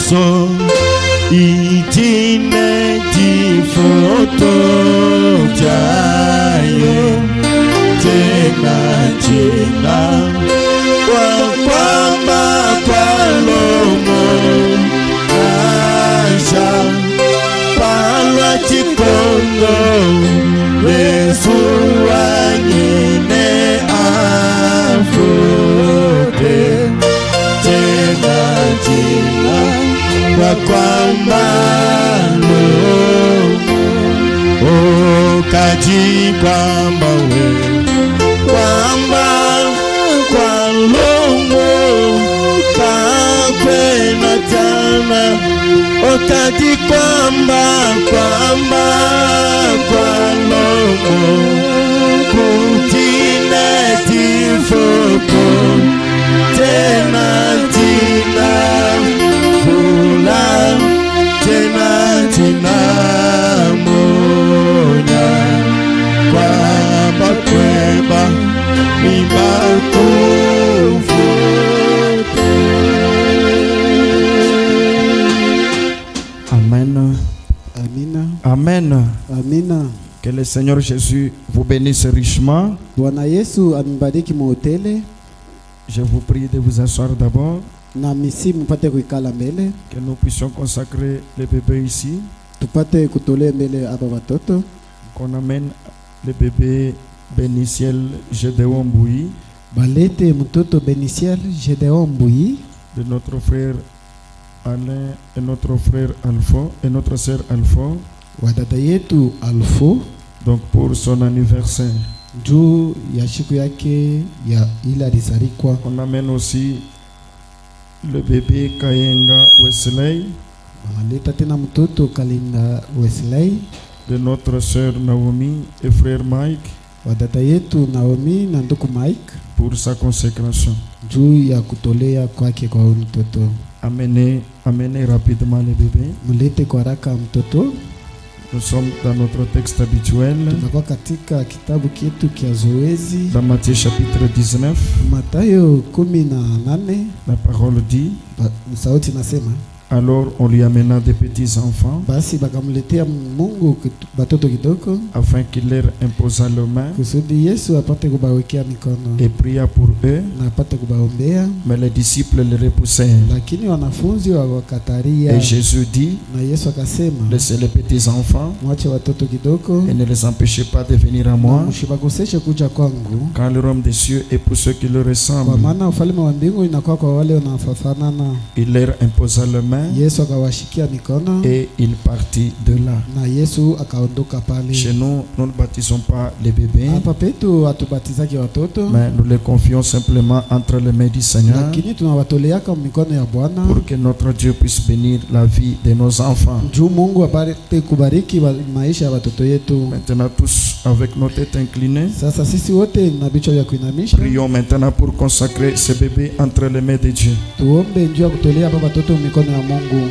so itine tifoto jayo tena jina kwa kwamba kwa lomo asha palwa chikondo Yesu wanyine afuke tena jina kwa kwamba kaji kwamba we kwamba kwa longo kakwe na tana okaji kwamba kwamba kwa longo kutine tifoko tena tina fula tena tina moja kwa bakweba mibakufu. Amen. Amina. Amen. Amina. Que le Seigneur Jésus vous bénisse richement. Bwana Yesu ambariki muhotele. Je vous prie de vous asseoir d'abord. Na misi mpate kuikala mbele. Que nous puissions consacrer les bébés ici. Tupate kutolea mbele aba watoto. Qu'on amène le bébé Bénitiel Gédéon Mbouyi. Balete mtoto Bénitiel Gédéon Mbouyi. De notre frère Alain et notre frère Alpha et notre sœur Alpha. Wadada yetu Alpha. Donc pour son anniversaire. Juu ya siku yake ya ila alizarikwa. On amène aussi le bébé Kayenga Wesley. Baleta tena mtoto Kalinga Wesley. De notre sœur Naomi et frère Mike. Wadada yetu Naomi na ndugu Mike. Pour sa consécration. Juu ya kutolea kwake kwa mtoto. Amenez rapidement les bébés. Mulete kwa haraka mtoto. Nous sommes dans notre texte habituel. Tunakuwa katika kitabu kietu kia zoezi. Dans Matthieu chapitre 19. Mathayo 18. La parole dit. Sauti nasema. Alors on lui amena des petits enfants. Basi bakamletea Mungu batoto kidogo. Afin qu'il leur imposa les mains. Kusudi Yesu apate kubawekea mikono. Et pria pour eux. Na apate kubaombea. Mais les disciples les repoussèrent. Lakini wanafunzi wakakataria. Et Jésus dit. Na Yesu akasema. Laissez les petits enfants. Mwache watoto kidogo. Et ne les empêchez pas de venir à moi. Msibaguseshe kuja kwangu. Car le royaume des cieux est pour ceux qui le ressemblent. Kwa maana ufalme wa mbingu inakuwa kwa wale wanaofanana. Il leur imposa les mains. Yesu akawashikia mikono. Et il partit de là. Na Yesu akaondoka pale. Chez nous, nous ne baptisons pas les bébés. Hapa petu hatubatizaki watoto. Mais nous les confions simplement entre les mains du Seigneur. Lakini tunawatoleaka mikono ya Bwana. Pour que notre Dieu puisse bénir la vie de nos enfants. Juu Mungu apate kubariki maisha ya watoto yetu. Maintenant tous avec nos têtes inclinées. Sasa sisi wote na vichwa vya kuinamisha. Prions maintenant pour consacrer ce bébé entre les mains de Dieu. Tuombe njoo ya kutolea hapa watoto mikono ya Mungu.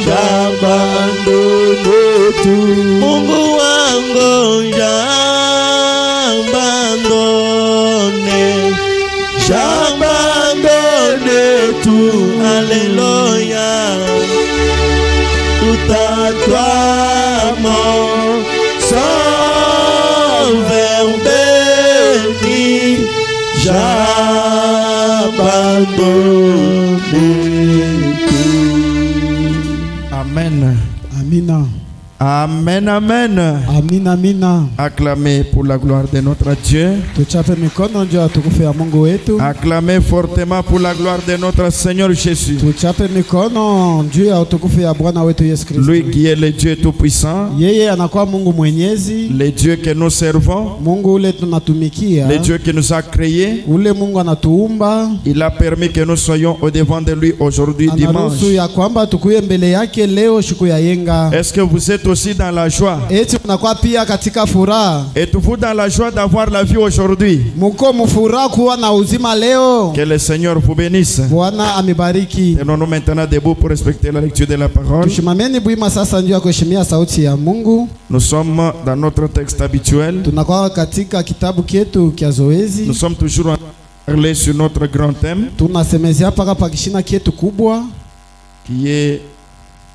j'abandonne tout. Mungu wangu j'abandonne tout. Alléluia. Tout à toi, mon Sauveur béni, j'abandonne tout. Amen. Amina. Amen, amen. Amina, amina. Acclamez pour la gloire de notre Dieu. Tuchape mikono juu ya utukufu ya Mungu wetu. Acclamez fortement pour la gloire de notre Seigneur Jésus. Tuchape mikono juu ya utukufu ya Bwana wetu Yesu Kristo. Lui qui est le Dieu tout-puissant, Yeye anakuwa Mungu mwenyezi, le Dieu que nous servons, Mungu ule tunatumikia, le Dieu qui nous a créés. ule Mungu anatuumba. Il a permis que nous soyons au devant de lui aujourd'hui Anaruhusu dimanche. ya kwamba tukuye mbele yake leo siku ya yenga. Est-ce que vous êtes aussi dans la joie? Eti mnakuwa pia katika furaha. Êtes-vous dans la joie d'avoir la vie aujourd'hui? Muko mfuraha kuwa na uzima leo. Que le Seigneur vous bénisse. Bwana amebariki. Tenons-nous maintenant debout pour respecter la lecture de la parole. Tushimameni bwima sasa ndio ya kuheshimia sauti ya Mungu. Nous sommes dans notre texte habituel. Tunakuwa katika kitabu kietu kia zoezi. Nous sommes toujours en train de parler sur notre grand thème Tunasemezea paka pakishina kietu kubwa. qui est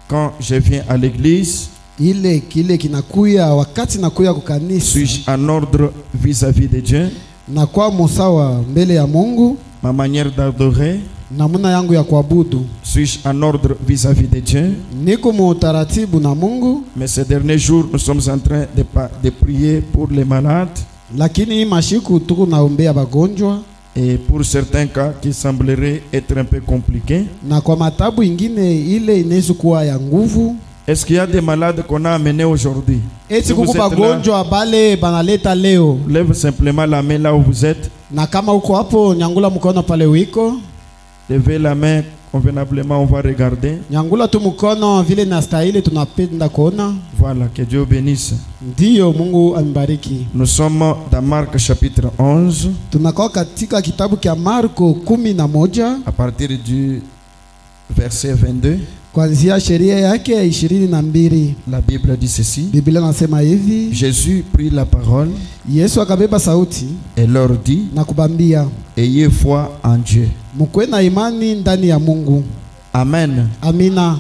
quand je viens à l'église, Ile kile kinakuya wakati nakuya kukanisa. suis-je en ordre vis-à-vis de Dieu? Na kwa musawa mbele ya Mungu. Ma manière d'adorer, Namuna yangu ya kuabudu. suis-je en ordre vis-à-vis de Dieu? Niko mutaratibu na Mungu. Mais ces derniers jours, nous sommes en train de prier pour les malades Lakini hii mashiku tuko naombea bagonjwa. et pour certains cas qui sembleraient être un peu compliqués. Na kwa matabu ingine ile inaweza kuwa ya nguvu. Est-ce qu'il y a des malades qu'on a amenés aujourd'hui? Eti Si vous kuko êtes là, bagonjwa bale banaleta leo. lève simplement la main là où vous êtes. Na kama uko hapo nyangula mkono pale wiko. Levez la main convenablement, on va regarder. Nyangula tu mkono vile nastahili tunapenda kuona. Voilà, que Dieu bénisse. Ndiyo Mungu ambariki. Nous sommes dans Marc chapitre 11, Tunakuwa katika kitabu kia Marko 11 à partir du verset 22. kuanzia sheria yake ya 22. La Bible dit ceci. Biblia nasema hivi. Jésus prit la parole Yesu akabeba sauti et leur dit, na kubambia, ayez foi en Dieu. mukwe na imani ndani ya Mungu. Amen. Amina.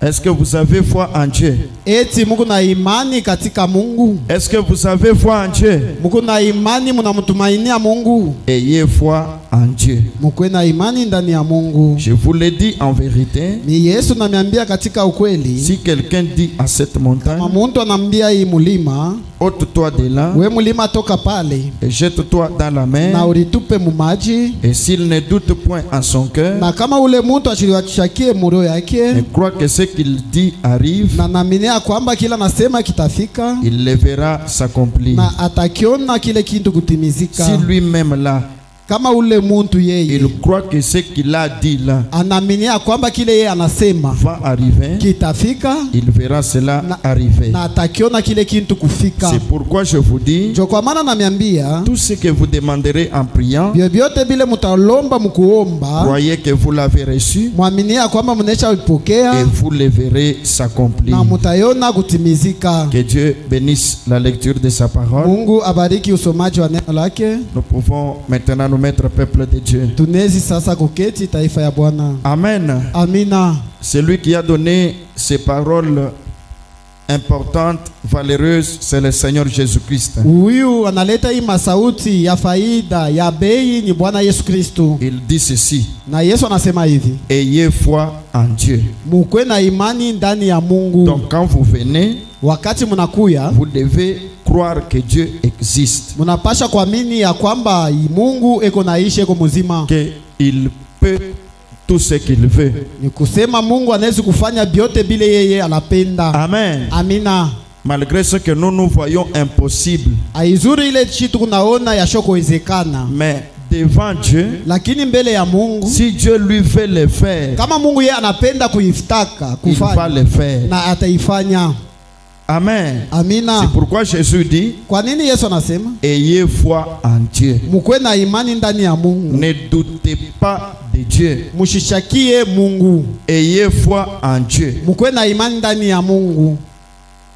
Est-ce que vous avez foi en Dieu? Eti Mungu na imani katika Mungu. Est-ce que vous avez foi en Dieu? Mungu na imani mnamtumainia Mungu. Ayez foi en Dieu. Mukwe na imani ndani ya Mungu. Je vous le dis en vérité, Ni Yesu namiambia katika ukweli. si quelqu'un dit à cette montagne, Kama muntu anambia hii mulima, ôte-toi de là we mulima toka pale et jette-toi dans la na mer, ulitupe mumaji, et s'il ne doute point en son cœur, na kama ule muntu achiliwashakie muro yake mais croit que ce qu'il dit arrive, na naaminia kwamba kila nasema kitafika il le verra s'accomplir. na atakiona kile kintu kutimizika. Si lui-même là, Kama ule muntu yeye il croit que ce qu'il a dit là anaaminia kwamba kile yeye anasema va arriver, kitafika il verra cela arriver. na atakiona kile kintu kufika. C'est pourquoi je vous dis, Ndio kwa maana namiambia tout ce que vous demanderez en priant, vyovyote vile mutalomba mkuomba, croyez que vous l'avez reçu mwaminia kwamba mnesha et ipokea vous le verrez s'accomplir. na mutaiona kutimizika. Que Dieu bénisse la lecture de sa parole. Mungu abariki usomaji wa neno lake. Nous pouvons maintenant nous mettre peuple de Dieu. Tunezi sasa kuketi taifa ya Bwana. Amen. Amina. Celui qui a donné ces paroles importantes, valeureuses, c'est le Seigneur Jésus-Christ. Huyu analeta hii masauti ya faida ya bei ni Bwana Yesu Kristo. Il dit ceci: Na Yesu anasema hivi, ayez foi en Dieu. mukwe na imani ndani ya Mungu. Donc quand vous venez, Wakati munakuya, vous devez croire que Dieu existe, munapasha kuamini ya kwamba Mungu eko naishi, eko mzima. qu'il peut tout ce qu'il veut. Ni kusema Mungu anaweza kufanya vyote bile yeye anapenda. Amen. Amina. Malgré ce que nous voyons impossible, Aizuri ile chitu kunaona yashokowezekana, mais devant Dieu, lakini mbele ya Mungu, si Dieu lui veut le faire, kama Mungu yeye anapenda kuiftaka il va kufanya le faire. na ataifanya. Amen. Amina. C'est pourquoi Jésus dit, Kwa nini Yesu anasema ayez foi en Dieu. mukwe na imani ndani ya Mungu, Ne doutez pas de Dieu. mushishakie Mungu, Ayez foi en Dieu. mukwe na imani ndani ya Mungu.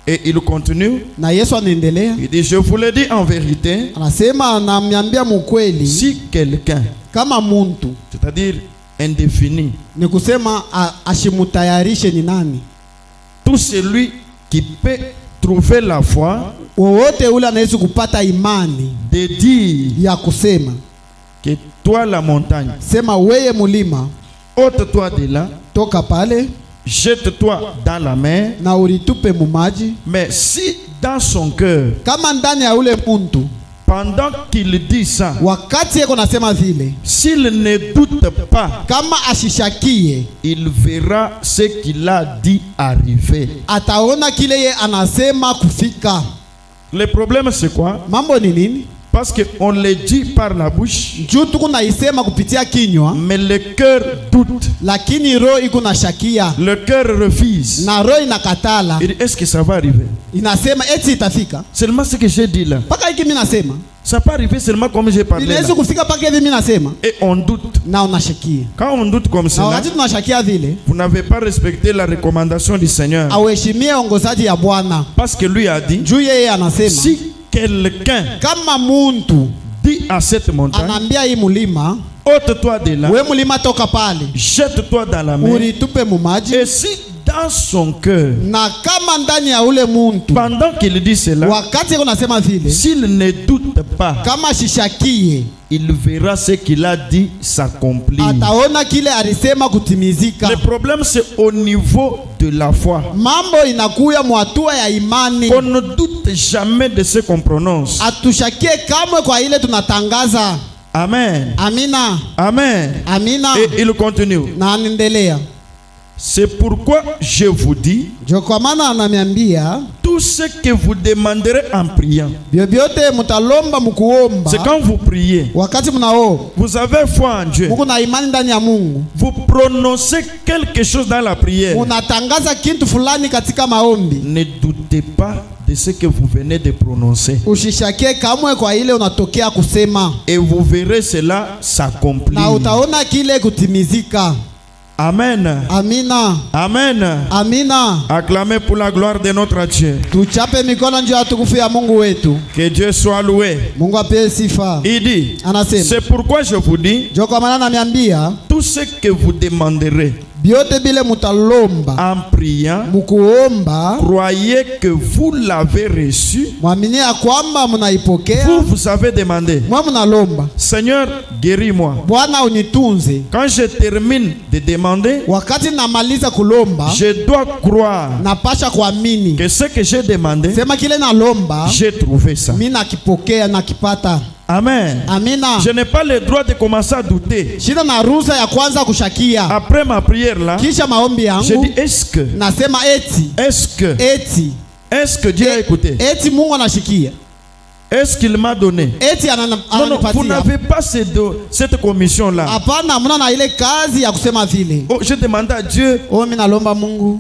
Et il continue, Na Yesu anaendelea il dit, je vous le dis en vérité, anasema, anamwambia mukweli, si quelqu'un, kama muntu, c'est-à-dire indéfini, ni kusema ashimutayarishe ni nani, tout celui qui peut trouver la foi wowote ule anaweza kupata imani de dire ya kusema, que toi la montagne, sema weye mulima, ôte-toi de là, toka pale jette-toi dans la mer. na ulitupe mumaji. Mais si dans son cœur, Kama ndani ya ule muntu, pendant qu'il dit ça, wakati yeko nasema vile, s'il ne doute pas, kama ashishakie, il verra ce qu'il a dit arriver. ataona kile ye anasema kufika. Le problème c'est quoi? Mambo ni nini? Parce qu'on le dit par la bouche, Juu tuku naisema kupitia kinywa, mais le cœur doute, lakini roho iko na shakia le cœur refuse. na roho inakatala, Il dit, est-ce que ça va arriver? inasema eti itafika. Seulement ce que j'ai dit là, Paka hiki mimi nasema ça peut arriver seulement comme j'ai parlé là. inaweza kufika paka hivi mimi nasema, Et on doute. na unashakia. Quand on doute comme Na cela, wakati tunashakia vile, vous n'avez pas respecté la recommandation du Seigneur. auheshimie ongozaji ya Bwana. Parce que lui a dit, Juu yeye anasema si quelqu'un kama muntu dit à cette montagne, anaambia hii mulima, ôte-toi de là, we mulima toka pale, jette-toi dans la mer. ulitupe mumaji, Et si dans son cœur, na kama ndani ya ule muntu, pendant qu'il dit cela, wakati yeko nasema vile, s'il ne doute pas, kama shishakie, il verra ce qu'il a dit s'accomplir. ataona kile alisema kutimizika. Le problème c'est au niveau de la foi. Mambo inakuya mwatua ya imani, On ne doute jamais de ce qu'on prononce. atushakie kamwe kwa ile tunatangaza. Amen. Amina, Amen. amina. Et il continue. Na anaendelea, C'est pourquoi je vous dis, ndio kwa maana ananiambia tout ce que vous demanderez en priant, vyovyote mutalomba mukuomba, c'est quand vous priez, wakati mnaomba vous avez foi en Dieu, muko na imani ndani ya Mungu, vous prononcez quelque chose dans la prière. unatangaza kitu fulani katika maombi, Ne doutez pas de ce que vous venez de prononcer. ushishakie kamwe kwa ile unatokea kusema, Et vous verrez cela s'accomplir. na utaona kile kutimizika. Amen. Amina, Amen. amina. Acclamez pour la gloire de notre Dieu. Tuchape mikono njoo ya tukufu ya Mungu wetu. Que Dieu soit loué. Mungu apewe sifa. Il dit, Anasema, c'est pourquoi je vous dis, ndio kwa maana ananiambia tout ce que vous demanderez byote bile mutalomba en priant, mukuomba, croyez que vous l'avez reçu. mwamini ya kwamba munaipokea. Vous avez demandé, Mwa munalomba, Seigneur, guéris-moi. Bwana unitunze. Quand je termine de demander, Wakati namaliza kulomba, je dois croire napasha kuamini que ce que j'ai demandé, sema kile nalomba j'ai trouvé ça. mimi nakipokea, nakipata. Amen. Amina. Je n'ai pas le droit de commencer à douter. Shida na ruhusa ya kwanza kushakia. Après ma prière là, Kisha maombi je yangu dis, nasema est-ce que Dieu a écouté? eti Mungu anashikia, Est-ce qu'il m'a donné? eti Non, non, vous ananipatia. n'avez pas cette commission là. Hapana, muna na ile kazi ya kusema vile. Oh, je demande à Dieu Mimi nalomba Mungu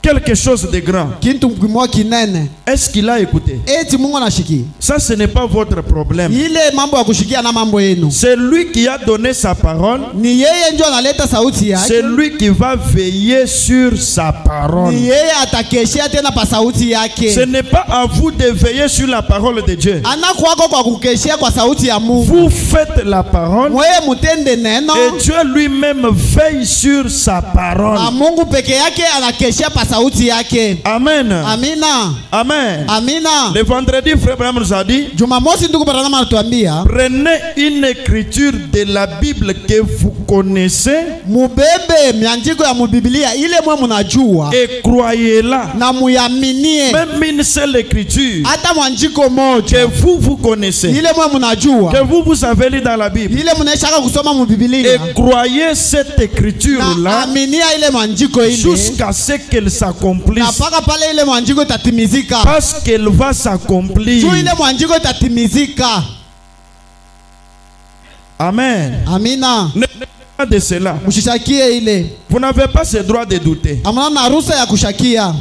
quelque chose de grand. kintu kimoja kinene, Est-ce qu'il a écouté? eti Mungu anashikia. Ça, ce n'est pas votre problème. Ile mambo ya kushikia na mambo yenu, C'est lui qui a donné sa parole. ni yeye ndio analeta sauti C'est yake, lui qui va veiller sur sa parole. ni yeye atakeshea tena pa sauti Ce yake. n'est pas à vous de veiller sur la parole de Dieu. Ana kwako kwa kukeshea kwa sauti ya Mungu. Vous faites la parole Mweye mutende neno, et Dieu lui-même veille sur sa parole. na Mungu peke yake anakeshea pa sauti yake. Amen. Amina, Amen. amina. Le vendredi, frère Branham nous a dit, Jumamosi ndugu Branham anatuambia prenez une écriture de la Bible que vous connaissez mubebe miandiko ya mubiblia ile mwe munajua et croyez-la. na muyaminie, Même une seule écriture hata mwandiko que moja vous connaissez, ile mwe munajua, que vous avez lu dans la Bible, ile munaishaka kusoma et mubiblia, croyez cette na écriture-là aminia ile mwandiko ile, jusqu'à ce qu'elle na s'accomplisse. paka pale ile mwandiko itatimizika. Parce qu'elle va s'accomplir. Juu ile mwandiko itatimizika. Amen. Amina. Ne pas de cela. Mshishakie ile. Vous n'avez pas ce droit de douter. Amana na ruhusa ya kushakia.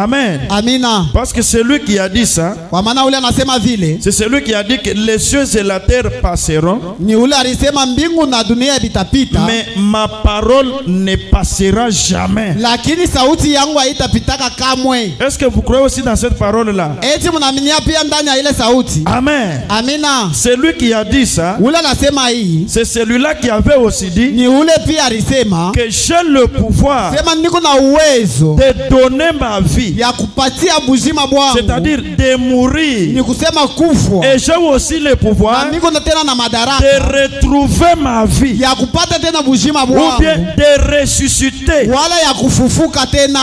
Amen. Amina. Parce que celui qui a dit ça, Kwa maana ule anasema vile, c'est celui qui a dit que les cieux et la terre passeront, ni ule alisema mbingu na dunia vitapita, mais ma parole ne passera jamais. lakini sauti yangu haitapitaka kamwe. Est-ce que vous croyez aussi dans cette parole-là? Eti mnaaminia pia ndani ya ile sauti? Amen. Amina. Celui qui a dit ça, Ule anasema hii, c'est celui-là qui avait aussi dit ni ule pia alisema que j'ai le pouvoir sema niko na uwezo de donner ma vie, ya kupatia buzima bwangu, c'est-à-dire de mourir. ni kusema kufwa, Et j'ai aussi le pouvoir na niko na tena na madaraka de retrouver ma vie, ya kupata tena buzima ou bwangu, bien de ressusciter. wala ya kufufuka tena.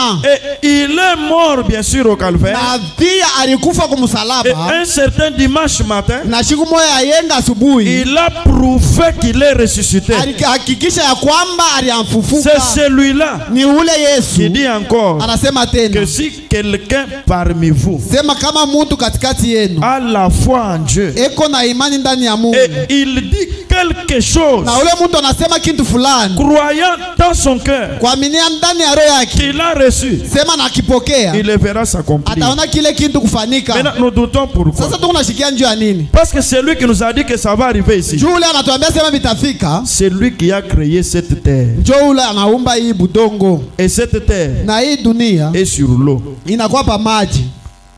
Et il est mort bien sûr au calvaire. Na pia alikufa Et kumsalaba, un certain dimanche matin, na siku moja ayenga asubuhi il a prouvé qu'il est ressuscité. alihakikisha ya kwamba aliamfufuka. C'est celui-là Ni ule qui Yesu dit encore anasema tena, que si quelqu'un parmi vous sema kama mtu katikati yenu a la foi en Dieu eko na imani ndani ya Mungu, et il dit quelque chose, na ule mtu anasema kitu fulani croyant dans son cœur kuaminia ndani ya roho yake, qu'il a reçu, sema na akipokea il le verra s'accomplir. ataona kile kitu kufanika. Maintenant, nous doutons pourquoi. Sasa tuko nashikia njoo ya nini? Parce que c'est lui qui nous a dit que ça va arriver ici. Juu ule anatuambia sema vitafika, C'est lui qui a créé cette terre. njoo ule anaumba hii budongo Et cette terre na hii dunia est sur l'eau. inakuwa pa maji.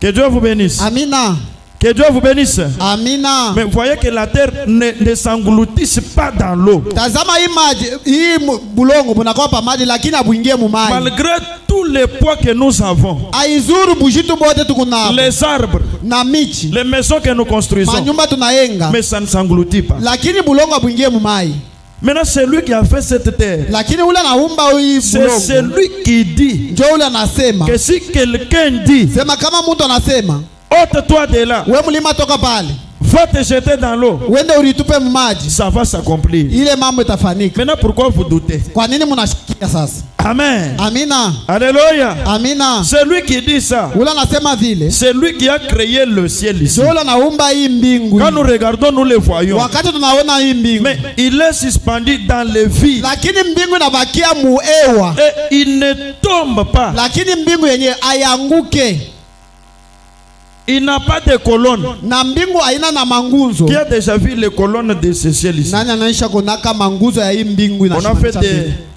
Que Dieu vous bénisse. Amina. Que Dieu vous bénisse. Amina. Mais voyez que la terre ne s'engloutisse pas dans l'eau. Tazama hii maji, hii bulongo bunakuwa pa maji lakini abuingie mu maji. Malgré tous les poids que nous avons, Aizuru bujitu bote tuko nao. les arbres, Na michi, les maisons que nous construisons, manyumba tunayenga, mais ça ne s'engloutit pas. lakini bulongo abuingie mu maji. Maintenant, c'est lui qui a fait cette terre. Lakini ule anaumba hii C'est bulongo, celui qui dit njoo ule anasema, que si quelqu'un dit, sema kama mtu anasema, ôte-toi de là, we mlima toka pale, va te jeter dans l'eau, uende ulitupe mu maji, ça va s'accomplir. ile mambo itafanika. Maintenant, pourquoi vous doutez? Kwa nini mnashikia sasa? Amen. Amina. Alléluia. Amina. C'est lui qui dit ça. Ule anasema vile, C'est lui qui a créé le ciel ici. njoo ule anaumba hii mbingu. Quand nous regardons, nous le voyons. Wakati tunaona hii mbingu, Mais il est suspendu dans le vide. lakini mbingu inabakia muewa, Et il ne tombe pas. lakini mbingu yenyewe ayanguke, Il n'a pas de colonne. na mbingu haina na manguzo. Qui a déjà vu les colonnes de ce ciel ici? Nani anaisha kunaka manguzo ya hii mbingu On a fait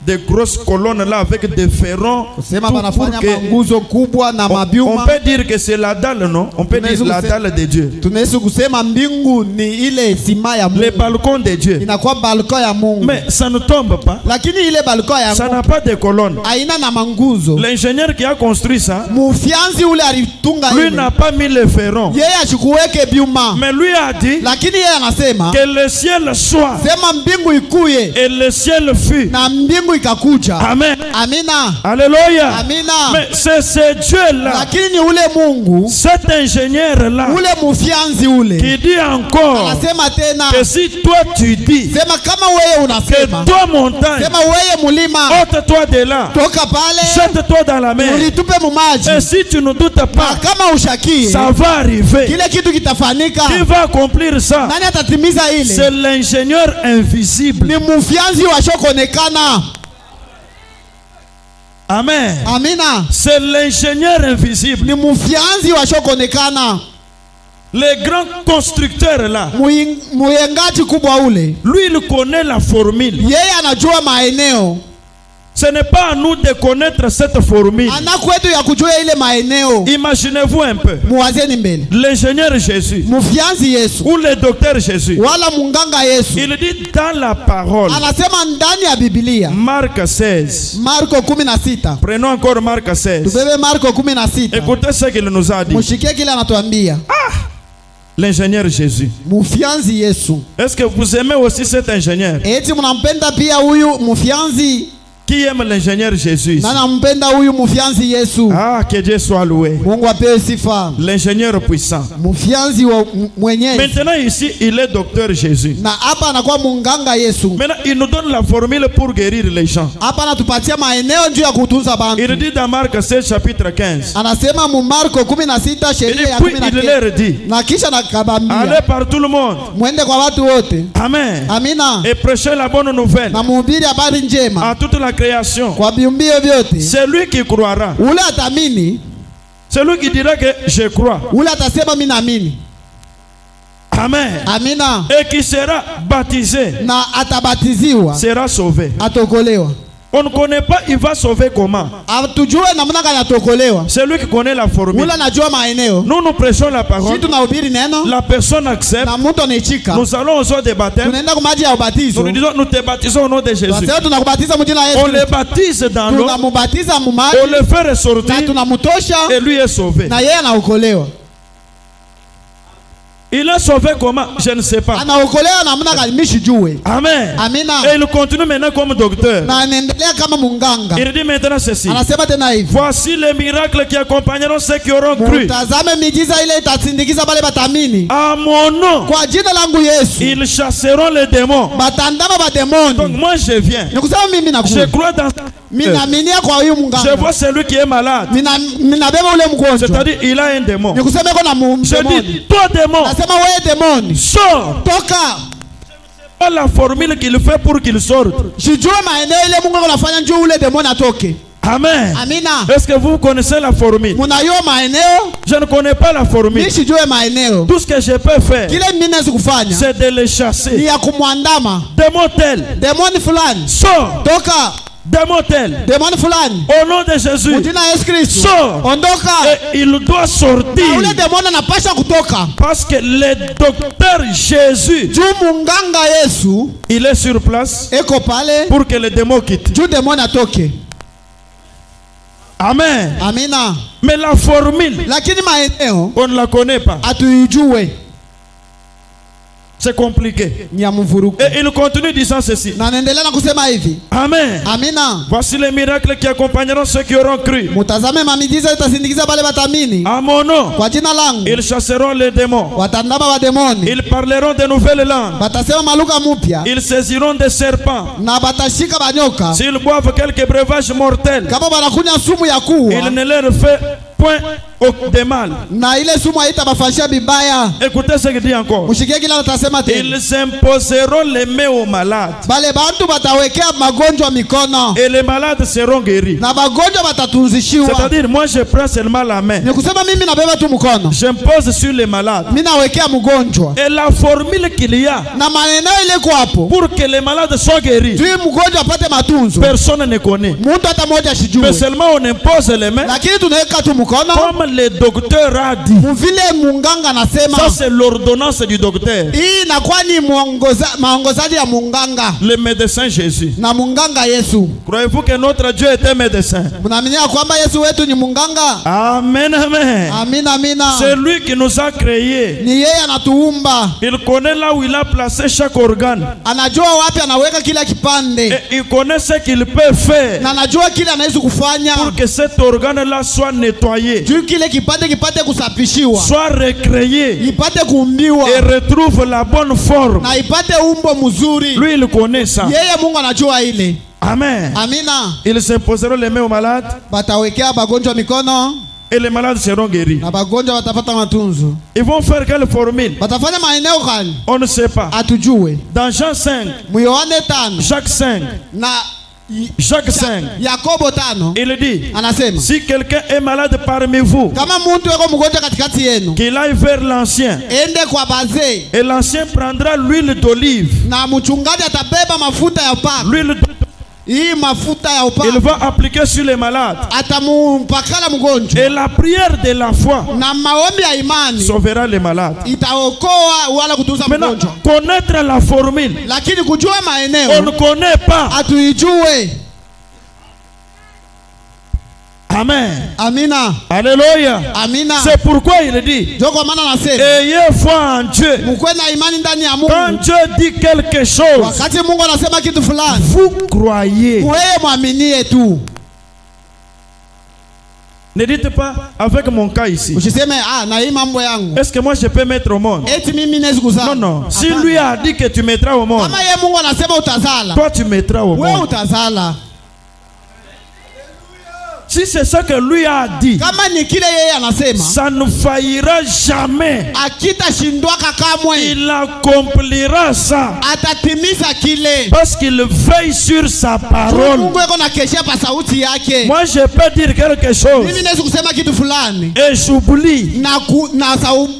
des grosses colonnes là avec des ferrons. Kusema Tout banafanya pour que- manguzo kubwa na on mabyuma. peut dire que c'est la dalle, non? On peut dire la dalle de Dieu. Tunaweza kusema mbingu ni ile sima ya Les Mungu, balcons de Dieu. inakuwa balko ya Mungu, Mais ça ne tombe pas. lakini ile balko ya Ça Mungu n'a pas de colonne. haina na manguzo. L'ingénieur qui a construit ça, Mufianzi ule alitunga lui ile, n'a pas mis les ferrons. yeye ashikuweke byuma, Mais lui a dit lakini yeye anasema que le ciel soit. sema mbingu ikuye, Et le ciel fut. na mbingu ikakuja. Amen. Amina. Alléluia. Amina. Mais c'est ce Dieu-là, Lakini ni ule Mungu, cet ingénieur-là, ule mufianzi ule qui dit encore anasema tena, que si toi tu dis sema kama wewe que unasema, toi montagne, sema wewe mulima ôte-toi de là, toka pale jette-toi dans la mer. ulitupe mu maji, Et si tu ne doutes na pas, kama ushakie ça va arriver. kile kitu kitafanika. Qui va accomplir ça? Nani atatimiza C'est ile? l'ingénieur invisible. Ni mufianzi washokonekana. Amen. Amina. C'est l'ingénieur invisible. Ni mufianzi washokonekana, Les grands constructeurs là, muyengaji kubwa ule, lui il connaît la formule. yeye anajua maeneo. Ce n'est pas à nous de connaître cette formule. Ana kwetu ya kujua ile maeneo. Imaginez-vous un peu. Muwazeni mbele, L'ingénieur Jésus mufianzi Yesu ou le docteur Jésus, wala munganga Yesu il dit dans la parole, anasema ndani ya Biblia, Marc 16. Marko 16. Prenons encore Marc 16. Tubebe Marko 16. Écoutez ce qu'il nous a dit. Mushikie kile anatuambia. L'ingénieur Jésus. Mufianzi Yesu. Est-ce que vous aimez aussi cet ingénieur? Eti mnampenda pia huyu mufianzi? Qui aime l'ingénieur Jésus ici? Na nampenda huyu mufianzi Yesu. Ah, que Dieu soit loué. Mungu apewe sifa. L'ingénieur puissant. Mufianzi wa mwenyezi. Maintenant ici, il est docteur Jésus. Na hapa anakuwa munganga Yesu. Maintenant, il nous donne la formule pour guérir les gens. Hapa anatupatia maeneo juu ya kutunza bantu. Il dit dans Marc 16 chapitre 15. Anasema mu Marko 16 Et sheria ya puis il 19. leur dit, Na kisha nakabambia, allez par tout le monde. mwende kwa watu wote. Amen. Amina. Et prêchez la bonne nouvelle Na muhubiri habari njema à toute la création. kwa viumbio vyote. C'est lui qui croira. Ule atamini Celui qui dira que je crois. ule atasema mimi naamini. Amen. Amina. Et qui sera baptisé Na atabatiziwa, sera sauvé. atokolewa. On ne connaît pas, il va sauver comment. Atujue namna gani atokolewa. C'est lui qui connaît la formule. Ule anajua maeneo. Nous prêchons la parole. Sisi tunahubiri neno La personne accepte. na mtu anaichika. Nous allons aux eaux de baptême. Tunaenda kwa maji ya ubatizo. Nous lui disons, nous te baptisons au nom de Jésus. Tunasema tunakubatiza mjina la Yesu. On le baptise dans l'eau. Tunamubatiza mumaji. On le fait ressortir. Na tunamutosha. Et lui est sauvé. Na yeye anaokolewa. Il est sauvé comment? Je ne sais pas. Anaokolewa namna gani mimi sijue. Amen. Amina. Et il continue maintenant comme docteur. Na anaendelea kama munganga. Il dit maintenant ceci. Anasema tena hivi. Voici les miracles qui accompagneront ceux qui auront cru. Mtazame miujiza ile itasindikiza wale batamini. À mon nom. Kwa jina langu Yesu. Ils chasseront les démons. Batandama bademoni. Donc moi je viens. Nikusema mimi nakuja. Je crois dans Mimi naaminia kwa huyu munganga. Je vois celui qui est malade. Mimi nabeba ule mgonjwa. C'est-à-dire il a un démon. Nikusema iko na Je demoni. dis toi démon. Nasema wewe demoni. Sors. Toka. Pas la formule qu'il fait pour qu'il sorte. Sijue maeneo ile Mungu anafanya njoo ule demoni atoke. Amen. Amina. Est-ce que vous connaissez la formule? Munayo maeneo? Je ne connais pas la formule. Mimi sijue maeneo. Tout ce que je peux faire, Kile mimi naweza kufanya c'est de les ni chasser. ya kumwandama. Démon tel. Demoni fulani. Sors. Toka. Démon tel. Demoni fulani. Au nom de Jésus. Mjina Yesu Kristo. Sors. Ondoka. Et il doit sortir. Na ule demoni anapasha kutoka. Parce que le docteur Jésus, Juu munganga Yesu il est sur place eko pale pour que le démon quitte. juu demoni atoke. Amen. Amina. Mais la formule, Lakini maeneo on ne la connaît pas. hatuijue. C'est compliqué. Ni ya mvuruko. Et il continue disant ceci. Na naendelea na kusema hivi. Amen. Amina. Voici les miracles qui accompagneront ceux qui auront cru. Mutazame mamiujiza itasindikiza wale batamini. À mon nom, Kwa jina langu ils chasseront les démons. watandama wa demoni. Ils parleront de nouvelles langues. Batasema maluka mupya Ils saisiront des serpents. na batashika banyoka. S'ils boivent quelques breuvages mortels, Kama banakunya sumu ya il kuwa ne leur fait point de mal. na ile sumu haitabafanyia bibaya. Écoutez ce qu'il dit encore. Mushikie kila atasema tena. Ils imposeront les mains aux malades. Bale bantu batawekea magonjwa mikono Et les malades seront guéris. na magonjwa batatunzishiwa. C'est-à-dire, moi je prends seulement la main. Ni kusema mimi nabeba tu mkono. J'impose sur les malades. Mimi nawekea mgonjwa. Et la formule qu'il y a Na maneno ile iko hapo. pour que les malades soient guéris, Juu mgonjwa apate matunzo. personne ne connaît. Mtu hata mmoja Mais asijue. seulement on impose les mains Lakini tunaweka tu mkono. comme le docteur a dit. Vile munganga anasema. Ça c'est l'ordonnance du docteur. Hii inakuwa ni maongozaji ya munganga Le médecin Jésus. na munganga Yesu. Croyez-vous que notre Dieu est un médecin? Mnaaminia kwamba Yesu wetu ni munganga? Amen, amen. Amina, amina. C'est lui qui nous a créés. Ni yeye anatuumba. Il connaît là où il a placé chaque organe. Anajua wapi anaweka kila kipande. Et il connaît ce qu'il peut faire Na anajua kile anaweza kufanya. pour que cet organe-là soit nettoyé, Juu kile kipande kipate kusafishiwa. soit recréé Ipate kuumbiwa. et retrouve la bonne forme. Na ipate umbo mzuri. Lui, il connaît ça. Yeye Mungu anajua ile. Amen. Amina. Ils s'imposeront les mains aux malades Batawekea bagonjwa mikono et les malades seront guéris. na bagonjwa watapata matunzo. Ils vont faire quelle formule? Batafanya maeneo gani? On ne sait pas. Atujue. Dans Jean 5, Yohane 5 Jacques 5, na Jacques 5, Yakobo 5 il dit, anasema si quelqu'un est malade parmi vous, kama mtu yuko mgonjwa katikati yenu, qu'il aille vers l'ancien, ende kwa bazee et l'ancien prendra l'huile d'olive. na mchungaji atabeba mafuta ya upako. L'huile Hii mafuta ya il upako va appliquer sur les malades. atamumpakala mgonjwa, Et la prière de la foi na maombi ya imani sauvera les malades. itaokoa wala kutunza Maintenant, mgonjwa. connaître la formule, Lakini kujua on maeneo ne connaît pas. hatuijue. Amen. Amina, Alléluia. amina. C'est pourquoi il dit, Ndio kwa maana nasema ayez foi en Dieu. mkuwe na imani ndani ya Quand Mungu. Dieu dit quelque chose, Wakati Mungu anasema kitu fulani, vous croyez. wewe mwaminie tu. Ne dites pas avec mon cas ici. Usiseme na hii mambo yangu. Est-ce que moi je peux mettre au monde? Eti mimi naweza kuzaa. Non, non. Si Hapana. lui a dit que tu mettras au monde, Kama yeye Mungu anasema utazala, toi tu mettras au wewe monde. utazala. si c'est ça que lui a dit, kama ni kile yeye anasema, ça ne faillira jamais. akitashindwaka kamwe, Il accomplira ça atatimiza kile. parce qu'il veille sur sa parole. Mungu eko na keshia pa sauti yake. Moi, je peux dire quelque chose Mimi naweza kusema kitu fulani et j'oublie.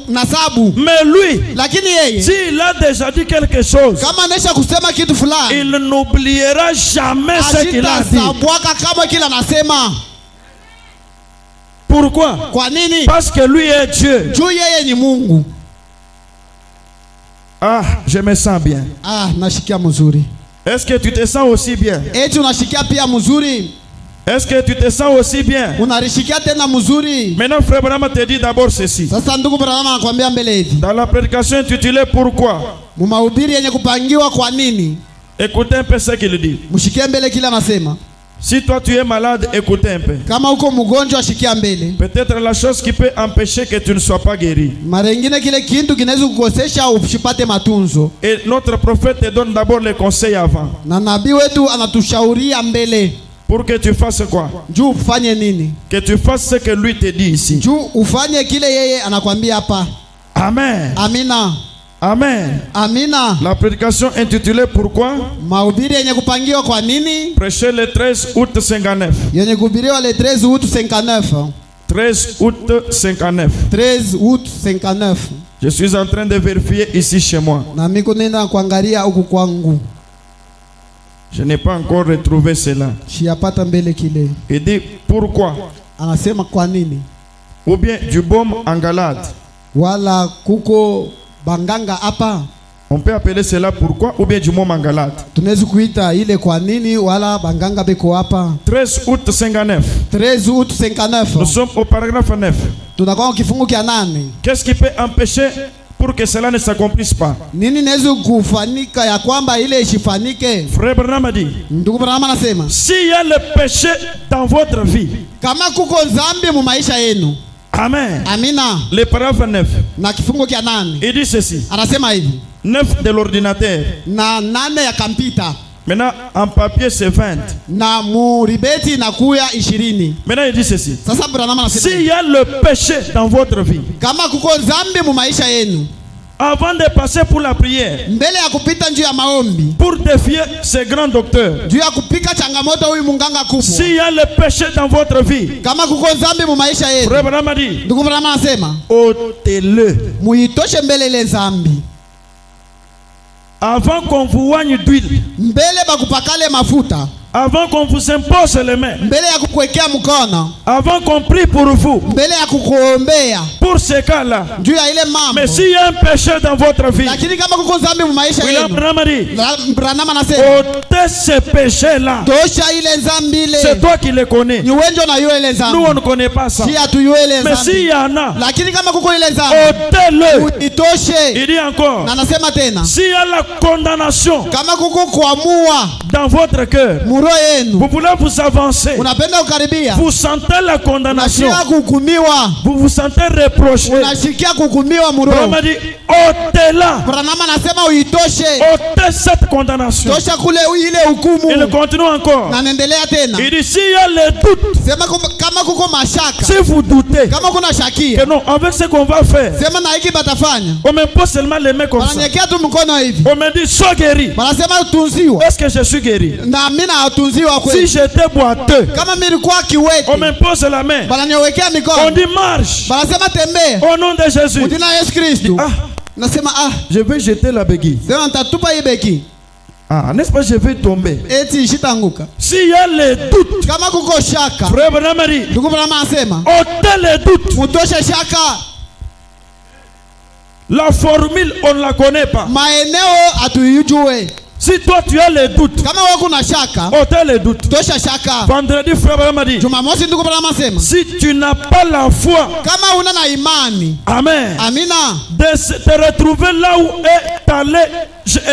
na sabu, Mais lui, lakini yeye s'il a déjà dit quelque chose, kama anesha kusema kitu fulani, il n'oubliera jamais ce qu'il a dit. asitasabwaka kama kila anasema. Pourquoi? Kwa nini? Parce que lui est Dieu. Juu yeye ni Mungu. Ah, je me sens bien. Ah, nashikia mzuri. Est-ce que tu te sens aussi bien? Eti unashikia pia mzuri. Est-ce que tu te sens aussi bien? Unarishikia tena mzuri. Maintenant, frère Branham te dit d'abord ceci. Sasa ndugu Branham anakuambia mbele hivi. Dans la prédication intitulée Pourquoi? Mumahubiri yenye kupangiwa kwa nini? Écoutez un peu ce qu'il dit. Mshikie mbele kila anasema. Si toi tu es malade, écoutez un peu. Kama uko mgonjwa shikia mbele. Peut-être la chose qui peut empêcher que tu ne sois pas guéri. Mara nyingine kile kintu kinaweza kukosesha usipate matunzo. Et notre prophète te donne d'abord les conseils avant. Na nabii wetu anatushauria mbele. Pour que tu fasses quoi? Juu ufanye nini? Que tu fasses ce que lui te dit ici. Juu ufanye kile yeye anakwambia hapa. Amen. Amina. Amen. Amina. La prédication intitulée Pourquoi? Mahubiri yenye kupangiwa kwa nini? Prêché le 13 août 59. Yenye kuhubiriwa le 13 août 59. 13 août 59. 13 août 59. Je suis en train de vérifier ici chez moi. Na miko nenda kuangalia huku kwangu. Je n'ai pas encore retrouvé cela. Shiyapata mbele kile. Il dit pourquoi? Anasema kwa nini? Ou bien du baume en Galate. Wala kuko banganga hapa. On peut appeler cela pourquoi ou bien du baume en Galate. Tunaweza kuita ile kwa nini wala banganga beko hapa. 13 août 59. 13 août 59. Nous sommes au paragraphe 9. Tunakuwa kifungu kia 8. Qu'est-ce qui peut empêcher pour que cela ne s'accomplisse pas? Nini naweza kufanika ya kwamba ile isifanike? Frère Branham a dit, Ndugu Branham anasema, s'il y a le péché dans votre vie, kama kuko dhambi mu maisha yenu. Amen. Amina. Le paragraphe 9. Na kifungu kia 8. Il dit ceci. Anasema hivi. 9 de l'ordinateur. Na 8 ya kompyuta. Maintenant, en papier, c'est 20. Na muribeti nakuya 20. Maintenant, il dit ceci. Sasa Branham anasema, s'il y a le péché dans votre vie, kama kuko dhambi mu maisha yenu, avant de passer pour la prière, mbele ya kupita njia ya maombi, pour défier ces grands docteurs, juu ya kupika changamoto huyu munganga kubwa, s'il y a le péché dans votre vie, kama kuko dhambi mu maisha yenu, Frère Branham a dit, ndugu Branham anasema, ôtez-le. muitoshe mbele ile dhambi. Avant qu'on vous oigne d'huile, Mbele bakupakale mafuta, avant qu'on vous impose les mains, mbele ya kukuwekea mkono, avant qu'on prie pour vous, mbele ya kukuombea pour ce cas-là. juu ya ile mambo. Mais s'il y a un péché dans votre vie, Lakini kama kuko dhambi mu maisha William yenu, Branham a dit, Branham anasema, ôtez ce péché-là. tosha ile dhambi ile. C'est toi qui le connais. Ni wenjo na yule ile dhambi. Nous, on ne connaît pas ça. Si hatujue ile Mais s'il dhambi. y en a, Lakini kama kuko ile dhambi, ôtez-le. itoshe. Il dit encore, Na anasema tena, s'il y a la condamnation kama kuko kuamua dans votre cœur, muro yenu, vous voulez vous avancer, unapenda kukaribia, vous sentez la condamnation, unashikia kuhukumiwa, vous vous sentez reproché. unashikia kuhukumiwa muro. Branham dit, ôtez-la. Branham anasema uitoshe. Ôtez cette condamnation. Tosha kule ile Il hukumu. continue encore. Na naendelea tena. Il dit, s'il y a le doute, Sema kama kuko mashaka, si vous doutez kama kuna que shakia, non, avec ce qu'on va faire, sema na hiki batafanya. on me pose seulement les mains comme ça. Wananyekea tu mkono hivi. On me dit, sois guéri. Wanasema tunziwa. Est-ce que je suis guéri? Na mimi natunziwa Si kweli. j'étais boiteux, Kama mimi nilikuwa on kiwete, me pose la main. wananiwekea On mikono. dit, marche. Wanasema tembea. Au nom de Jésus. Jina la Yesu Kristo. Ah, Nasema je vais jeter la béquille. sema nitatupa hii beki. Ah, n'est-ce pas, je vais tomber. Eti ishitanguka. S'il y a le doute, Kama kuko shaka, Frère Branham a dit, ndugu Branham anasema, ôtez le doute. mutoshe shaka. La formule, on ne la connaît pas. Maeneo hatuijue. Si toi tu as le doute, Kama wewe kuna shaka, ôtez le doute. tosha shaka. Vendredi, Frère Branham a dit, Jumamosi ndugu Branham anasema, si tu n'as pas la foi, kama una na imani, Amen, amina, de te retrouver là où est allé,